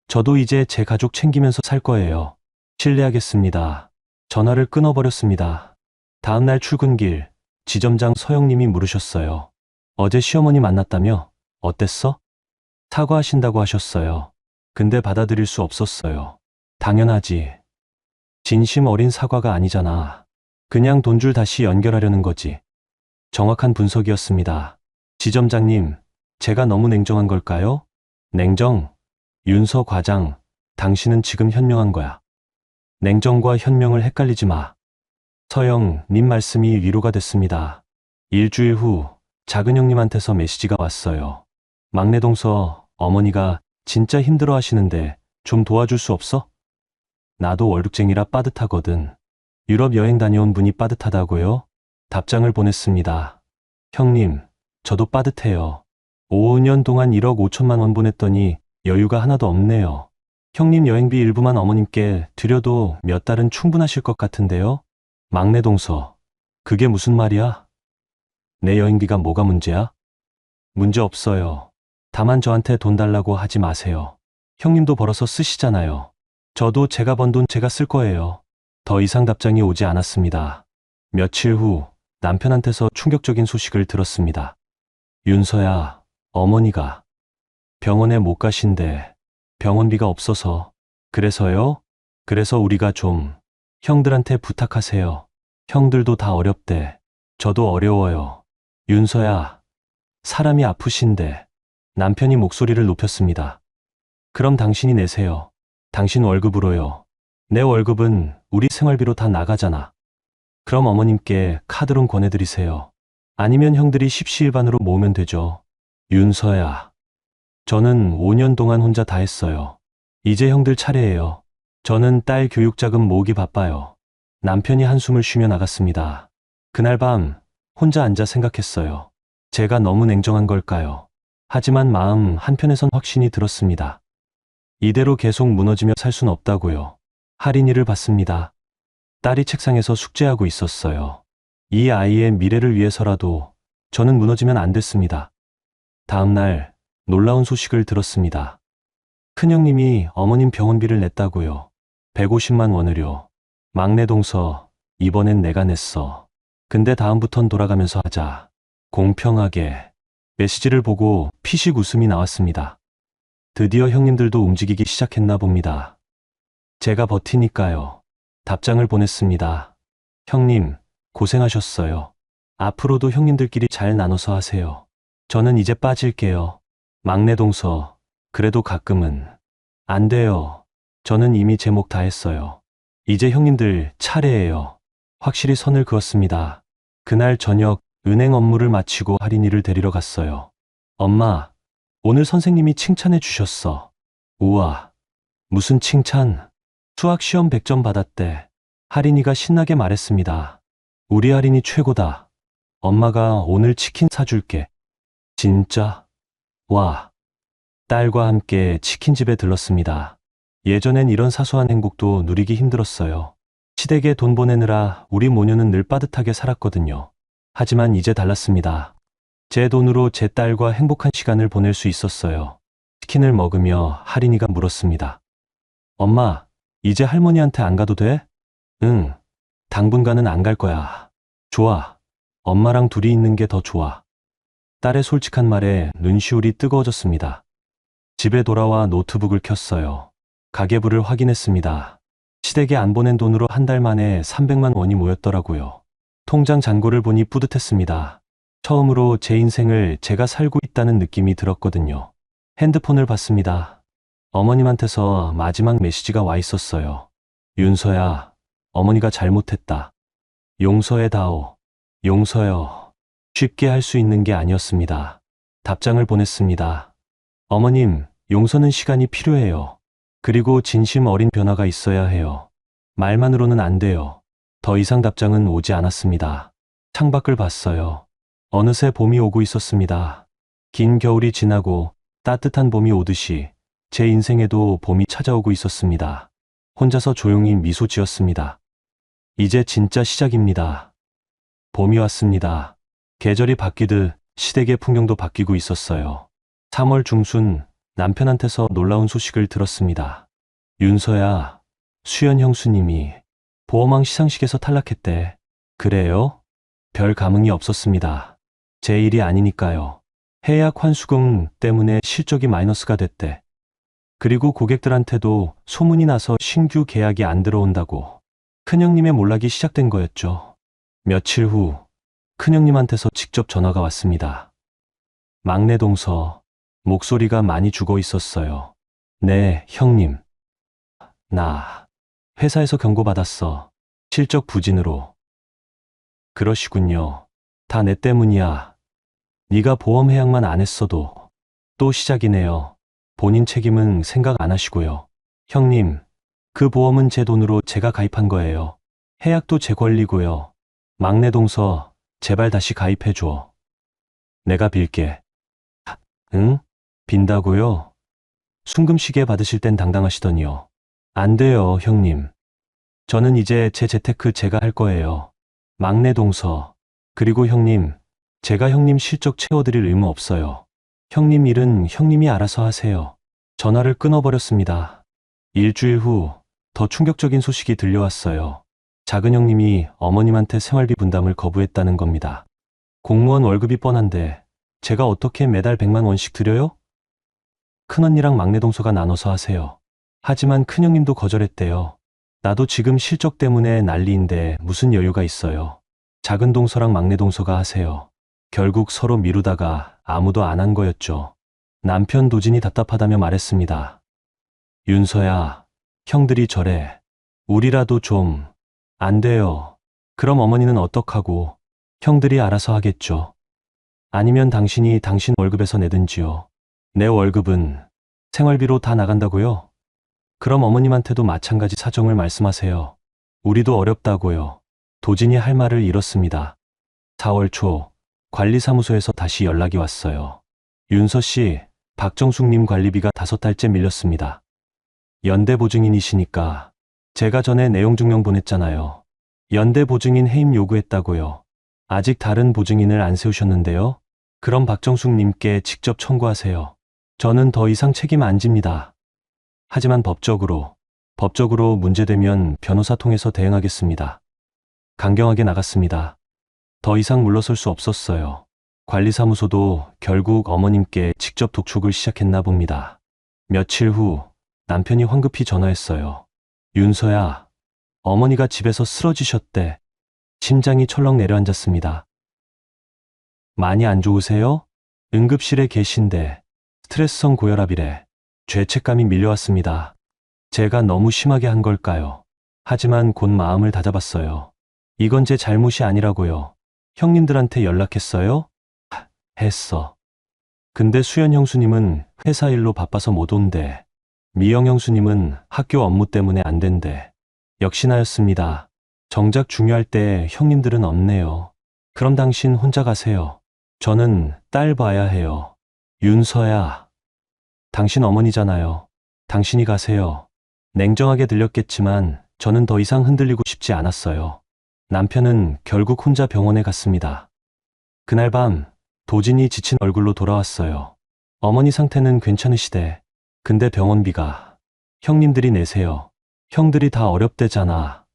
저도 이제 제 가족 챙기면서 살 거예요. 실례하겠습니다. 전화를 끊어버렸습니다. 다음날 출근길, 지점장 서영님이 물으셨어요. 어제 시어머니 만났다며? 어땠어? 사과하신다고 하셨어요. 근데 받아들일 수 없었어요. 당연하지. 진심 어린 사과가 아니잖아. 그냥 돈줄 다시 연결하려는 거지. 정확한 분석이었습니다. 지점장님, 제가 너무 냉정한 걸까요? 냉정? 윤서 과장, 당신은 지금 현명한 거야. 냉정과 현명을 헷갈리지 마. 서영, 님 말씀이 위로가 됐습니다. 일주일 후 작은 형님한테서 메시지가 왔어요. 막내 동서, 어머니가 진짜 힘들어 하시는데 좀 도와줄 수 없어? 나도 월급쟁이라 빠듯하거든. 유럽 여행 다녀온 분이 빠듯하다고요? 답장을 보냈습니다. 형님, 저도 빠듯해요. 5년 동안 1억 5천만 원 보냈더니 여유가 하나도 없네요. 형님 여행비 일부만 어머님께 드려도 몇 달은 충분하실 것 같은데요? 막내 동서, 그게 무슨 말이야? 내 여행비가 뭐가 문제야? 문제 없어요. 다만 저한테 돈 달라고 하지 마세요. 형님도 벌어서 쓰시잖아요. 저도 제가 번 돈 제가 쓸 거예요. 더 이상 답장이 오지 않았습니다. 며칠 후 남편한테서 충격적인 소식을 들었습니다. 윤서야, 어머니가 병원에 못 가신대. 병원비가 없어서. 그래서요? 그래서 우리가 좀 형들한테 부탁하세요. 형들도 다 어렵대. 저도 어려워요. 윤서야, 사람이 아프신데. 남편이 목소리를 높였습니다. 그럼 당신이 내세요. 당신 월급으로요. 내 월급은 우리 생활비로 다 나가잖아. 그럼 어머님께 카드론 권해드리세요. 아니면 형들이 십시일반으로 모으면 되죠. 윤서야, 저는 5년 동안 혼자 다 했어요. 이제 형들 차례예요. 저는 딸 교육자금 모으기 바빠요. 남편이 한숨을 쉬며 나갔습니다. 그날 밤 혼자 앉아 생각했어요. 제가 너무 냉정한 걸까요? 하지만 마음 한편에선 확신이 들었습니다. 이대로 계속 무너지며 살 순 없다고요. 할인이를 받습니다. 딸이 책상에서 숙제하고 있었어요. 이 아이의 미래를 위해서라도 저는 무너지면 안 됐습니다. 다음 날 놀라운 소식을 들었습니다. 큰형님이 어머님 병원비를 냈다고요. 150만 원을요. 막내 동서, 이번엔 내가 냈어. 근데 다음부턴 돌아가면서 하자. 공평하게. 메시지를 보고 피식 웃음이 나왔습니다. 드디어 형님들도 움직이기 시작했나 봅니다. 제가 버티니까요. 답장을 보냈습니다. 형님, 고생하셨어요. 앞으로도 형님들끼리 잘 나눠서 하세요. 저는 이제 빠질게요. 막내 동서, 그래도 가끔은. 안 돼요. 저는 이미 제 몫 다 했어요. 이제 형님들 차례예요. 확실히 선을 그었습니다. 그날 저녁 은행 업무를 마치고 할인이를 데리러 갔어요. 엄마, 오늘 선생님이 칭찬해 주셨어. 우와, 무슨 칭찬? 수학 시험 100점 받았대. 할인이가 신나게 말했습니다. 우리 할인이 최고다. 엄마가 오늘 치킨 사줄게. 진짜? 와. 딸과 함께 치킨집에 들렀습니다. 예전엔 이런 사소한 행복도 누리기 힘들었어요. 시댁에 돈 보내느라 우리 모녀는 늘 빠듯하게 살았거든요. 하지만 이제 달랐습니다. 제 돈으로 제 딸과 행복한 시간을 보낼 수 있었어요. 치킨을 먹으며 할인이가 물었습니다. 엄마, 이제 할머니한테 안 가도 돼? 응, 당분간은 안 갈 거야. 좋아. 엄마랑 둘이 있는 게 더 좋아. 딸의 솔직한 말에 눈시울이 뜨거워졌습니다. 집에 돌아와 노트북을 켰어요. 가계부를 확인했습니다. 시댁에 안 보낸 돈으로 한 달 만에 300만 원이 모였더라고요. 통장 잔고를 보니 뿌듯했습니다. 처음으로 제 인생을 제가 살고 있다는 느낌이 들었거든요. 핸드폰을 봤습니다. 어머님한테서 마지막 메시지가 와 있었어요. 윤서야, 어머니가 잘못했다. 용서해다오. 용서요. 쉽게 할 수 있는 게 아니었습니다. 답장을 보냈습니다. 어머님, 용서는 시간이 필요해요. 그리고 진심 어린 변화가 있어야 해요. 말만으로는 안 돼요. 더 이상 답장은 오지 않았습니다. 창밖을 봤어요. 어느새 봄이 오고 있었습니다. 긴 겨울이 지나고 따뜻한 봄이 오듯이 제 인생에도 봄이 찾아오고 있었습니다. 혼자서 조용히 미소 지었습니다. 이제 진짜 시작입니다. 봄이 왔습니다. 계절이 바뀌듯 시댁의 풍경도 바뀌고 있었어요. 3월 중순 남편한테서 놀라운 소식을 들었습니다. 윤서야, 수연 형수님이 보험왕 시상식에서 탈락했대. 그래요? 별 감흥이 없었습니다. 제 일이 아니니까요. 해약 환수금 때문에 실적이 마이너스가 됐대. 그리고 고객들한테도 소문이 나서 신규 계약이 안 들어온다고. 큰형님의 몰락이 시작된 거였죠. 며칠 후 큰형님한테서 직접 전화가 왔습니다. 막내 동서, 목소리가 많이 죽어 있었어요. 네, 형님. 나 회사에서 경고받았어. 실적 부진으로. 그러시군요. 다 내 때문이야. 네가 보험 해약만 안 했어도. 또 시작이네요. 본인 책임은 생각 안 하시고요. 형님, 그 보험은 제 돈으로 제가 가입한 거예요. 해약도 제 권리고요. 막내 동서, 제발 다시 가입해줘. 내가 빌게. 응? 빈다고요? 순금시계 받으실 땐 당당하시더니요. 안 돼요, 형님. 저는 이제 제 재테크 제가 할 거예요. 막내 동서, 그리고 형님, 제가 형님 실적 채워드릴 의무 없어요. 형님 일은 형님이 알아서 하세요. 전화를 끊어버렸습니다. 일주일 후 더 충격적인 소식이 들려왔어요. 작은 형님이 어머님한테 생활비 분담을 거부했다는 겁니다. 공무원 월급이 뻔한데 제가 어떻게 매달 100만 원씩 드려요? 큰언니랑 막내 동서가 나눠서 하세요. 하지만 큰형님도 거절했대요. 나도 지금 실적 때문에 난리인데 무슨 여유가 있어요. 작은 동서랑 막내 동서가 하세요. 결국 서로 미루다가 아무도 안 한 거였죠. 남편 도진이 답답하다며 말했습니다. 윤서야, 형들이 저래. 우리라도 좀. 안 돼요. 그럼 어머니는 어떡하고. 형들이 알아서 하겠죠. 아니면 당신이 당신 월급에서 내든지요. 내 월급은 생활비로 다 나간다고요? 그럼 어머님한테도 마찬가지 사정을 말씀하세요. 우리도 어렵다고요. 도진이 할 말을 잃었습니다. 4월 초 관리사무소에서 다시 연락이 왔어요. 윤서 씨, 박정숙님 관리비가 5달째 밀렸습니다. 연대 보증인이시니까 제가 전에 내용 증명 보냈잖아요. 연대 보증인 해임 요구했다고요. 아직 다른 보증인을 안 세우셨는데요. 그럼 박정숙님께 직접 청구하세요. 저는 더 이상 책임 안 집니다. 하지만 법적으로 문제되면 변호사 통해서 대응하겠습니다. 강경하게 나갔습니다. 더 이상 물러설 수 없었어요. 관리사무소도 결국 어머님께 직접 독촉을 시작했나 봅니다. 며칠 후 남편이 황급히 전화했어요. 윤서야, 어머니가 집에서 쓰러지셨대. 심장이 철렁 내려앉았습니다. 많이 안 좋으세요? 응급실에 계신데 스트레스성 고혈압이래. 죄책감이 밀려왔습니다. 제가 너무 심하게 한 걸까요? 하지만 곧 마음을 다잡았어요. 이건 제 잘못이 아니라고요. 형님들한테 연락했어요? 했어. 근데 수연 형수님은 회사 일로 바빠서 못 온대. 미영 형수님은 학교 업무 때문에 안 된대. 역시나였습니다. 정작 중요할 때 형님들은 없네요. 그럼 당신 혼자 가세요. 저는 딸 봐야 해요. 윤서야. 당신 어머니잖아요. 당신이 가세요. 냉정하게 들렸겠지만 저는 더 이상 흔들리고 싶지 않았어요. 남편은 결국 혼자 병원에 갔습니다. 그날 밤 도진이 지친 얼굴로 돌아왔어요. 어머니 상태는 괜찮으시대. 근데 병원비가 형님들이 내세요. 형들이 다 어렵대잖아.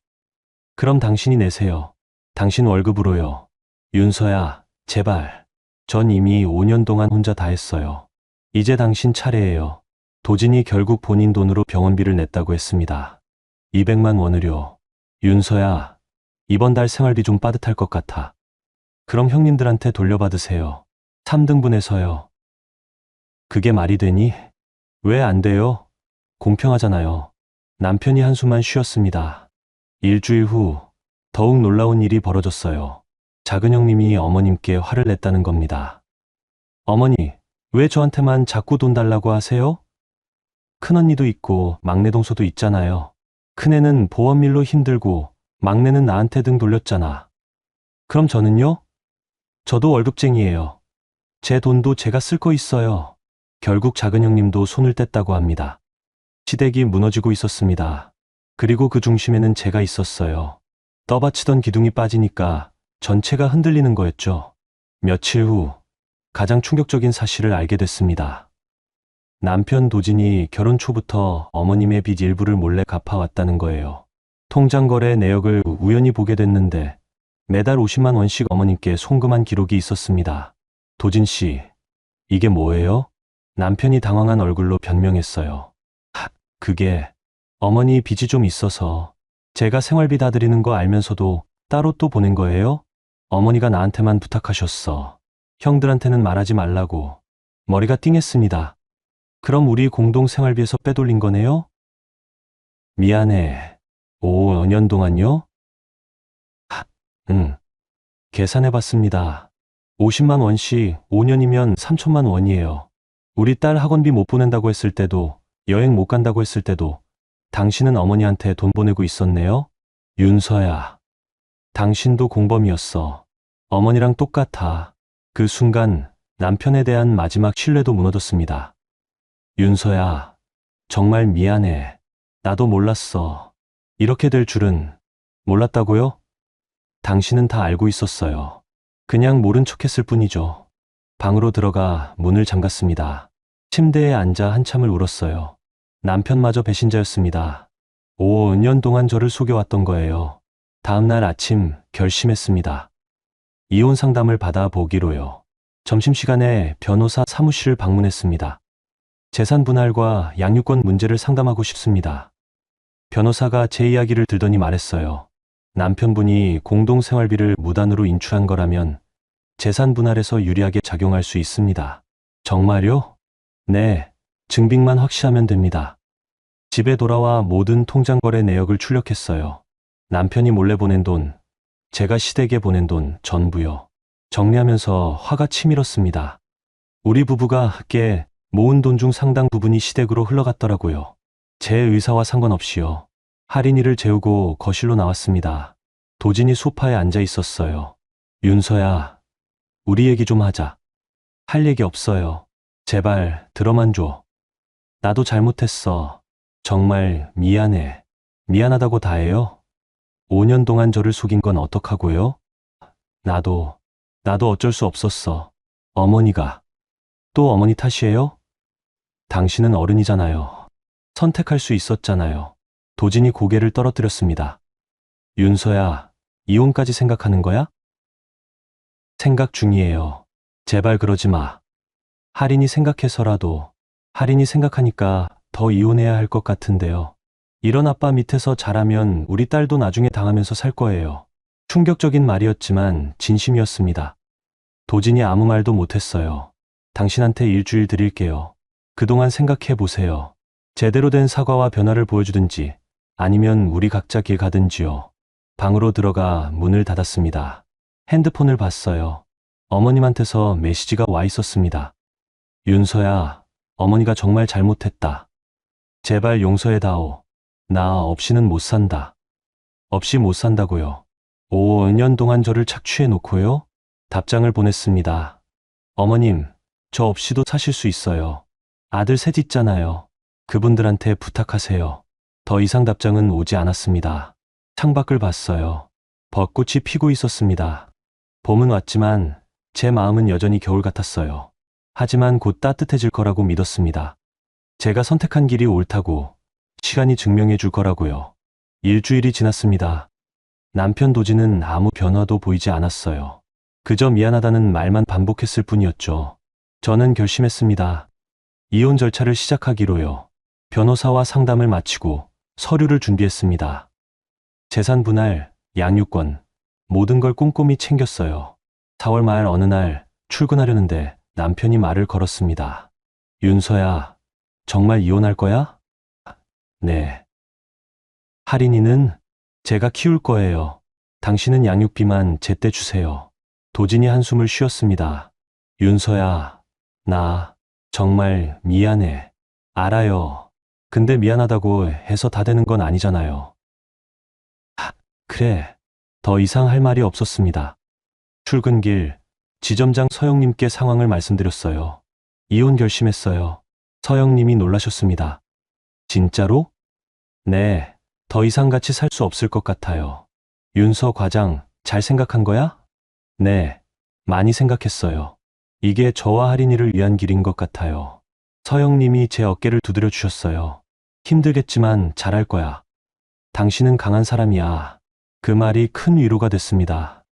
그럼 당신이 내세요. 당신 월급으로요. 윤서야, 제발. 전 이미 5년 동안 혼자 다 했어요. 이제 당신 차례예요. 도진이 결국 본인 돈으로 병원비를 냈다고 했습니다. 200만 원을요. 윤서야, 이번 달 생활비 좀 빠듯할 것 같아. 그럼 형님들한테 돌려받으세요. 3등분해서요. 그게 말이 되니? 왜 안 돼요? 공평하잖아요. 남편이 한숨만 쉬었습니다. 일주일 후 더욱 놀라운 일이 벌어졌어요. 작은 형님이 어머님께 화를 냈다는 겁니다. 어머니, 왜 저한테만 자꾸 돈 달라고 하세요? 큰언니도 있고 막내 동서도 있잖아요. 큰애는 보험일로 힘들고 막내는 나한테 등 돌렸잖아. 그럼 저는요? 저도 월급쟁이에요. 제 돈도 제가 쓸 거 있어요. 결국 작은 형님도 손을 뗐다고 합니다. 시댁이 무너지고 있었습니다. 그리고 그 중심에는 제가 있었어요. 떠받치던 기둥이 빠지니까 전체가 흔들리는 거였죠. 며칠 후 가장 충격적인 사실을 알게 됐습니다. 남편 도진이 결혼 초부터 어머님의 빚 일부를 몰래 갚아왔다는 거예요. 통장 거래 내역을 우연히 보게 됐는데 매달 50만 원씩 어머님께 송금한 기록이 있었습니다. 도진 씨, 이게 뭐예요? 남편이 당황한 얼굴로 변명했어요. 그게 어머니 빚이 좀 있어서 제가 생활비 다 드리는 거 알면서도 따로 또 보낸 거예요? 어머니가 나한테만 부탁하셨어. 형들한테는 말하지 말라고. 머리가 띵했습니다. 그럼 우리 공동 생활비에서 빼돌린 거네요? 미안해. 5년 동안요? 응. 계산해봤습니다. 50만 원씩 5년이면 3천만 원이에요. 우리 딸 학원비 못 보낸다고 했을 때도, 여행 못 간다고 했을 때도 당신은 어머니한테 돈 보내고 있었네요? 윤서야, 당신도 공범이었어. 어머니랑 똑같아. 그 순간 남편에 대한 마지막 신뢰도 무너졌습니다. 윤서야, 정말 미안해. 나도 몰랐어. 이렇게 될 줄은 몰랐다고요? 당신은 다 알고 있었어요. 그냥 모른 척했을 뿐이죠. 방으로 들어가 문을 잠갔습니다. 침대에 앉아 한참을 울었어요. 남편마저 배신자였습니다. 5년 동안 저를 속여왔던 거예요. 다음 날 아침 결심했습니다. 이혼 상담을 받아보기로요. 점심시간에 변호사 사무실을 방문했습니다. 재산 분할과 양육권 문제를 상담하고 싶습니다. 변호사가 제 이야기를 들더니 말했어요. 남편분이 공동생활비를 무단으로 인출한 거라면 재산 분할에서 유리하게 작용할 수 있습니다. 정말요? 네, 증빙만 확실하면 됩니다. 집에 돌아와 모든 통장 거래 내역을 출력했어요. 남편이 몰래 보낸 돈, 제가 시댁에 보낸 돈 전부요. 정리하면서 화가 치밀었습니다. 우리 부부가 함께 모은 돈 중 상당 부분이 시댁으로 흘러갔더라고요. 제 의사와 상관없이요. 할인이를 재우고 거실로 나왔습니다. 도진이 소파에 앉아 있었어요. 윤서야, 우리 얘기 좀 하자. 할 얘기 없어요. 제발 들어만 줘. 나도 잘못했어. 정말 미안해. 미안하다고 다 해요? 5년 동안 저를 속인 건 어떡하고요? 나도 어쩔 수 없었어. 어머니가. 또 어머니 탓이에요? 당신은 어른이잖아요. 선택할 수 있었잖아요. 도진이 고개를 떨어뜨렸습니다. 윤서야, 이혼까지 생각하는 거야? 생각 중이에요. 제발 그러지 마. 할인이 생각해서라도, 할인이 생각하니까 더 이혼해야 할 것 같은데요. 이런 아빠 밑에서 자라면 우리 딸도 나중에 당하면서 살 거예요. 충격적인 말이었지만 진심이었습니다. 도진이 아무 말도 못했어요. 당신한테 일주일 드릴게요. 그동안 생각해 보세요. 제대로 된 사과와 변화를 보여주든지 아니면 우리 각자 길 가든지요. 방으로 들어가 문을 닫았습니다. 핸드폰을 봤어요. 어머님한테서 메시지가 와 있었습니다. 윤서야, 어머니가 정말 잘못했다. 제발 용서해다오. 나 없이는 못 산다. 없이 못 산다고요. 5년 동안 저를 착취해 놓고요. 답장을 보냈습니다. 어머님, 저 없이도 사실 수 있어요. 아들 셋 있잖아요. 그분들한테 부탁하세요. 더 이상 답장은 오지 않았습니다. 창밖을 봤어요. 벚꽃이 피고 있었습니다. 봄은 왔지만 제 마음은 여전히 겨울 같았어요. 하지만 곧 따뜻해질 거라고 믿었습니다. 제가 선택한 길이 옳다고, 시간이 증명해 줄 거라고요. 일주일이 지났습니다. 남편 도지는 아무 변화도 보이지 않았어요. 그저 미안하다는 말만 반복했을 뿐이었죠. 저는 결심했습니다. 이혼 절차를 시작하기로요. 변호사와 상담을 마치고 서류를 준비했습니다. 재산 분할, 양육권, 모든 걸 꼼꼼히 챙겼어요. 4월 말 어느 날 출근하려는데 남편이 말을 걸었습니다. 윤서야, 정말 이혼할 거야? 네. 할인이는 제가 키울 거예요. 당신은 양육비만 제때 주세요. 도진이 한숨을 쉬었습니다. 윤서야, 나 정말 미안해. 알아요. 근데 미안하다고 해서 다 되는 건 아니잖아요. 그래. 더 이상 할 말이 없었습니다. 출근길, 지점장 서영님께 상황을 말씀드렸어요. 이혼 결심했어요. 서영님이 놀라셨습니다. 진짜로? 네. 더 이상 같이 살 수 없을 것 같아요. 윤서 과장, 잘 생각한 거야? 네. 많이 생각했어요. 이게 저와 할인이를 위한 길인 것 같아요. 서영님이 제 어깨를 두드려 주셨어요. 힘들겠지만 잘할 거야. 당신은 강한 사람이야. 그 말이 큰 위로가 됐습니다.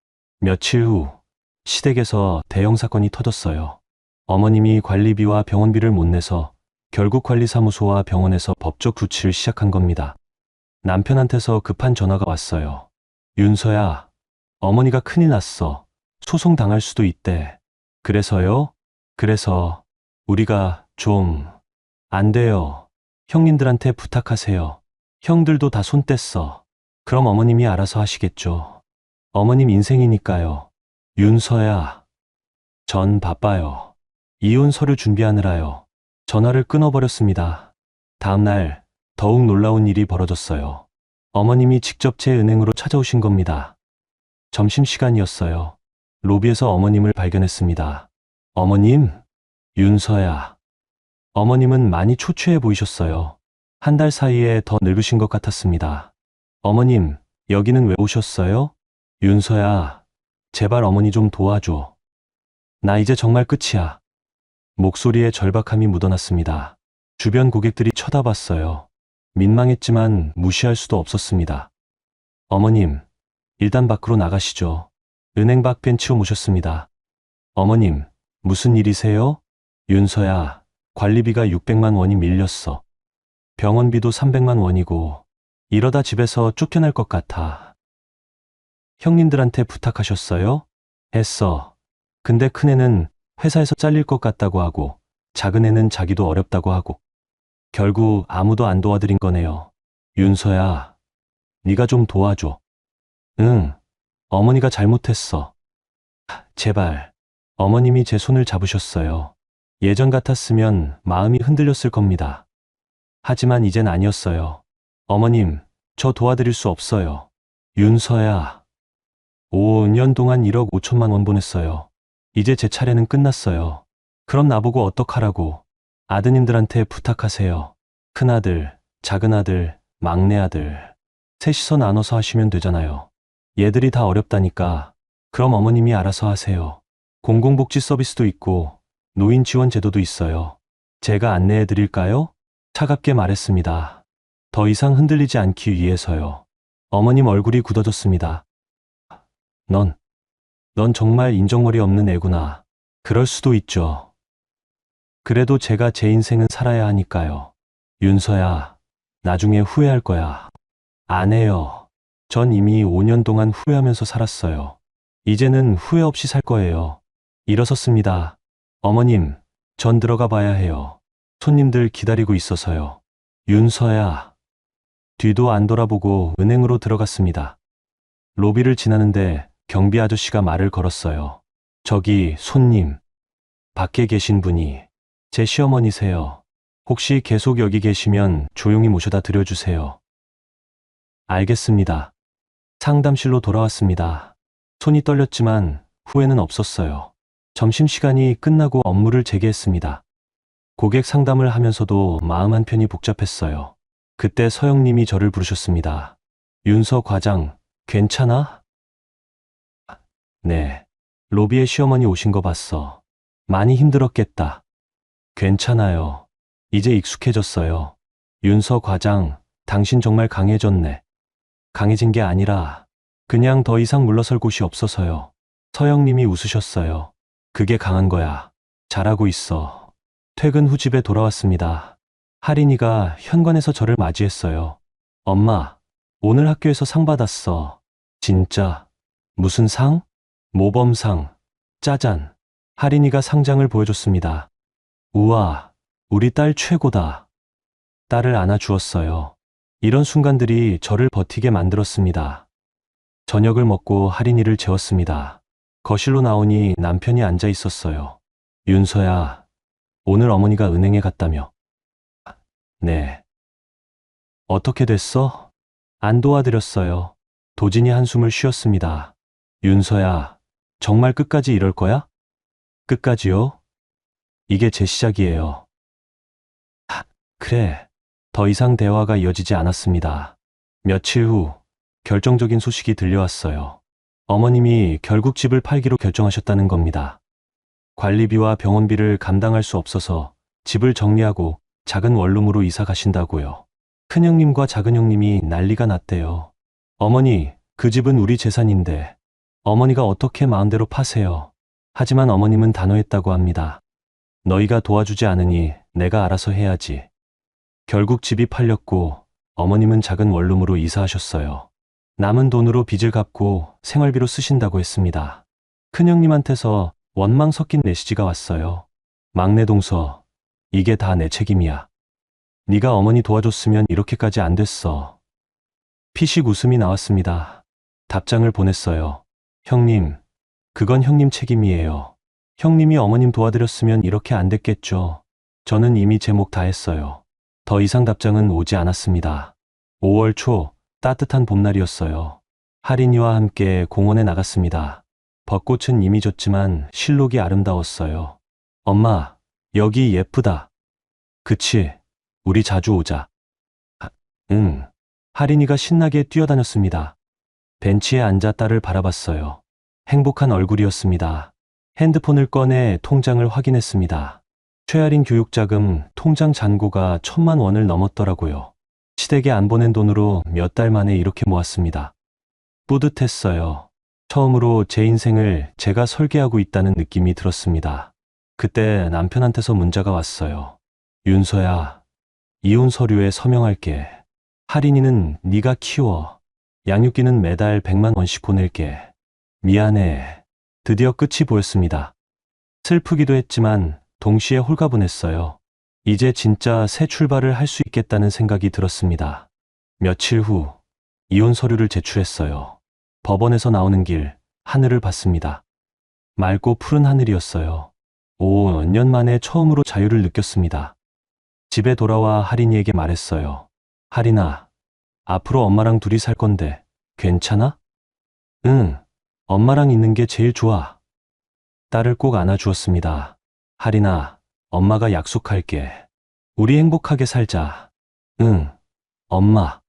며칠 후, 시댁에서 대형 사건이 터졌어요. 어머님이 관리비와 병원비를 못 내서 결국 관리사무소와 병원에서 법적 조치를 시작한 겁니다. 남편한테서 급한 전화가 왔어요. 윤서야, 어머니가 큰일 났어. 소송 당할 수도 있대. 그래서요? 그래서 우리가 좀 안 돼요. 형님들한테 부탁하세요. 형들도 다 손 뗐어. 그럼 어머님이 알아서 하시겠죠. 어머님 인생이니까요. 윤서야, 전 바빠요. 이혼 서류 준비하느라요. 전화를 끊어버렸습니다. 다음 날 더욱 놀라운 일이 벌어졌어요. 어머님이 직접 제 은행으로 찾아오신 겁니다. 점심시간이었어요. 로비에서 어머님을 발견했습니다. 어머님, 윤서야. 어머님은 많이 초췌해 보이셨어요. 한 달 사이에 더 늙으신 것 같았습니다. 어머님, 여기는 왜 오셨어요? 윤서야, 제발 어머니 좀 도와줘. 나 이제 정말 끝이야. 목소리에 절박함이 묻어났습니다. 주변 고객들이 쳐다봤어요. 민망했지만 무시할 수도 없었습니다. 어머님, 일단 밖으로 나가시죠. 은행 밖 벤치로 모셨습니다. 어머님, 무슨 일이세요? 윤서야, 관리비가 600만 원이 밀렸어. 병원비도 300만 원이고 이러다 집에서 쫓겨날 것 같아. 형님들한테 부탁하셨어요? 했어. 근데 큰애는 회사에서 잘릴 것 같다고 하고 작은애는 자기도 어렵다고 하고 결국 아무도 안 도와드린 거네요. 윤서야, 네가 좀 도와줘. 응, 어머니가 잘못했어. 제발. 어머님이 제 손을 잡으셨어요. 예전 같았으면 마음이 흔들렸을 겁니다. 하지만 이젠 아니었어요. 어머님, 저 도와드릴 수 없어요. 윤서야, 5년 동안 1억 5천만 원 보냈어요. 이제 제 차례는 끝났어요. 그럼 나보고 어떡하라고. 아드님들한테 부탁하세요. 큰아들, 작은아들, 막내아들. 셋이서 나눠서 하시면 되잖아요. 얘들이 다 어렵다니까. 그럼 어머님이 알아서 하세요. 공공복지 서비스도 있고 노인 지원 제도도 있어요. 제가 안내해 드릴까요? 차갑게 말했습니다. 더 이상 흔들리지 않기 위해서요. 어머님 얼굴이 굳어졌습니다. 넌 정말 인정머리 없는 애구나. 그럴 수도 있죠. 그래도 제가 제 인생은 살아야 하니까요. 윤서야, 나중에 후회할 거야. 안 해요. 전 이미 5년 동안 후회하면서 살았어요. 이제는 후회 없이 살 거예요. 일어섰습니다. 어머님, 전 들어가 봐야 해요. 손님들 기다리고 있어서요. 윤서야. 뒤도 안 돌아보고 은행으로 들어갔습니다. 로비를 지나는데 경비 아저씨가 말을 걸었어요. 저기 손님, 밖에 계신 분이 제 시어머니세요. 혹시 계속 여기 계시면 조용히 모셔다 드려주세요. 알겠습니다. 상담실로 돌아왔습니다. 손이 떨렸지만 후회는 없었어요. 점심시간이 끝나고 업무를 재개했습니다. 고객 상담을 하면서도 마음 한편이 복잡했어요. 그때 서영님이 저를 부르셨습니다. 윤서 과장, 괜찮아? 네. 로비에 시어머니 오신 거 봤어. 많이 힘들었겠다. 괜찮아요. 이제 익숙해졌어요. 윤서 과장, 당신 정말 강해졌네. 강해진 게 아니라 그냥 더 이상 물러설 곳이 없어서요. 서영님이 웃으셨어요. 그게 강한 거야. 잘하고 있어. 퇴근 후 집에 돌아왔습니다. 하린이가 현관에서 저를 맞이했어요. 엄마, 오늘 학교에서 상 받았어. 진짜? 무슨 상? 모범상. 짜잔. 하린이가 상장을 보여줬습니다. 우와, 우리 딸 최고다. 딸을 안아주었어요. 이런 순간들이 저를 버티게 만들었습니다. 저녁을 먹고 하린이를 재웠습니다. 거실로 나오니 남편이 앉아 있었어요. 윤서야, 오늘 어머니가 은행에 갔다며. 네. 어떻게 됐어? 안 도와드렸어요. 도진이 한숨을 쉬었습니다. 윤서야, 정말 끝까지 이럴 거야? 끝까지요? 이게 제 시작이에요. 그래. 더 이상 대화가 이어지지 않았습니다. 며칠 후 결정적인 소식이 들려왔어요. 어머님이 결국 집을 팔기로 결정하셨다는 겁니다. 관리비와 병원비를 감당할 수 없어서 집을 정리하고 작은 원룸으로 이사 가신다고요. 큰형님과 작은형님이 난리가 났대요. 어머니, 그 집은 우리 재산인데 어머니가 어떻게 마음대로 파세요. 하지만 어머님은 단호했다고 합니다. 너희가 도와주지 않으니 내가 알아서 해야지. 결국 집이 팔렸고 어머님은 작은 원룸으로 이사하셨어요. 남은 돈으로 빚을 갚고 생활비로 쓰신다고 했습니다. 큰형님한테서 원망 섞인 메시지가 왔어요. 막내 동서, 이게 다 내 책임이야. 네가 어머니 도와줬으면 이렇게까지 안 됐어. 피식 웃음이 나왔습니다. 답장을 보냈어요. 형님, 그건 형님 책임이에요. 형님이 어머님 도와드렸으면 이렇게 안 됐겠죠. 저는 이미 제 몫 다 했어요. 더 이상 답장은 오지 않았습니다. 5월 초 따뜻한 봄날이었어요. 하린이와 함께 공원에 나갔습니다. 벚꽃은 이미 졌지만 실록이 아름다웠어요. 엄마, 여기 예쁘다. 그치? 우리 자주 오자. 응. 하린이가 신나게 뛰어다녔습니다. 벤치에 앉아 딸을 바라봤어요. 행복한 얼굴이었습니다. 핸드폰을 꺼내 통장을 확인했습니다. 최아린 교육자금 통장 잔고가 1,000만 원을 넘었더라고요. 시댁에 안 보낸 돈으로 몇 달 만에 이렇게 모았습니다. 뿌듯했어요. 처음으로 제 인생을 제가 설계하고 있다는 느낌이 들었습니다. 그때 남편한테서 문자가 왔어요. 윤서야, 이혼 서류에 서명할게. 하린이는 네가 키워. 양육비는 매달 100만 원씩 보낼게. 미안해. 드디어 끝이 보였습니다. 슬프기도 했지만 동시에 홀가분했어요. 이제 진짜 새 출발을 할 수 있겠다는 생각이 들었습니다. 며칠 후 이혼 서류를 제출했어요. 법원에서 나오는 길 하늘을 봤습니다. 맑고 푸른 하늘이었어요. 5년 만에 처음으로 자유를 느꼈습니다. 집에 돌아와 하린이에게 말했어요. 하린아, 앞으로 엄마랑 둘이 살 건데 괜찮아? 응, 엄마랑 있는 게 제일 좋아. 딸을 꼭 안아주었습니다. 하린아, 엄마가 약속할게. 우리 행복하게 살자. 응, 엄마.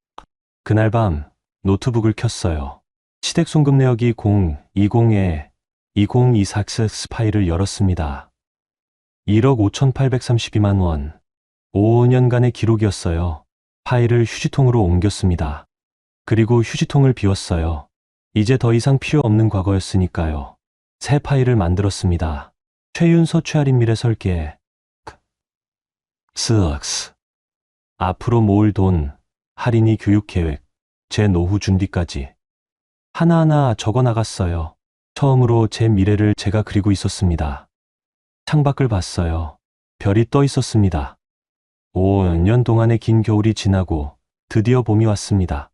그날 밤 노트북을 켰어요. 시댁 송금 내역이 020에 2024X 파일을 열었습니다. 1억 5,832만 원. 5년간의 기록이었어요. 파일을 휴지통으로 옮겼습니다. 그리고 휴지통을 비웠어요. 이제 더 이상 필요 없는 과거였으니까요. 새 파일을 만들었습니다. 최윤서 최아린 미래 설계. 스악스. 앞으로 모을 돈, 할인이 교육 계획, 제 노후 준비까지. 하나하나 적어 나갔어요. 처음으로 제 미래를 제가 그리고 있었습니다. 창밖을 봤어요. 별이 떠 있었습니다. 5년 동안의 긴 겨울이 지나고 드디어 봄이 왔습니다.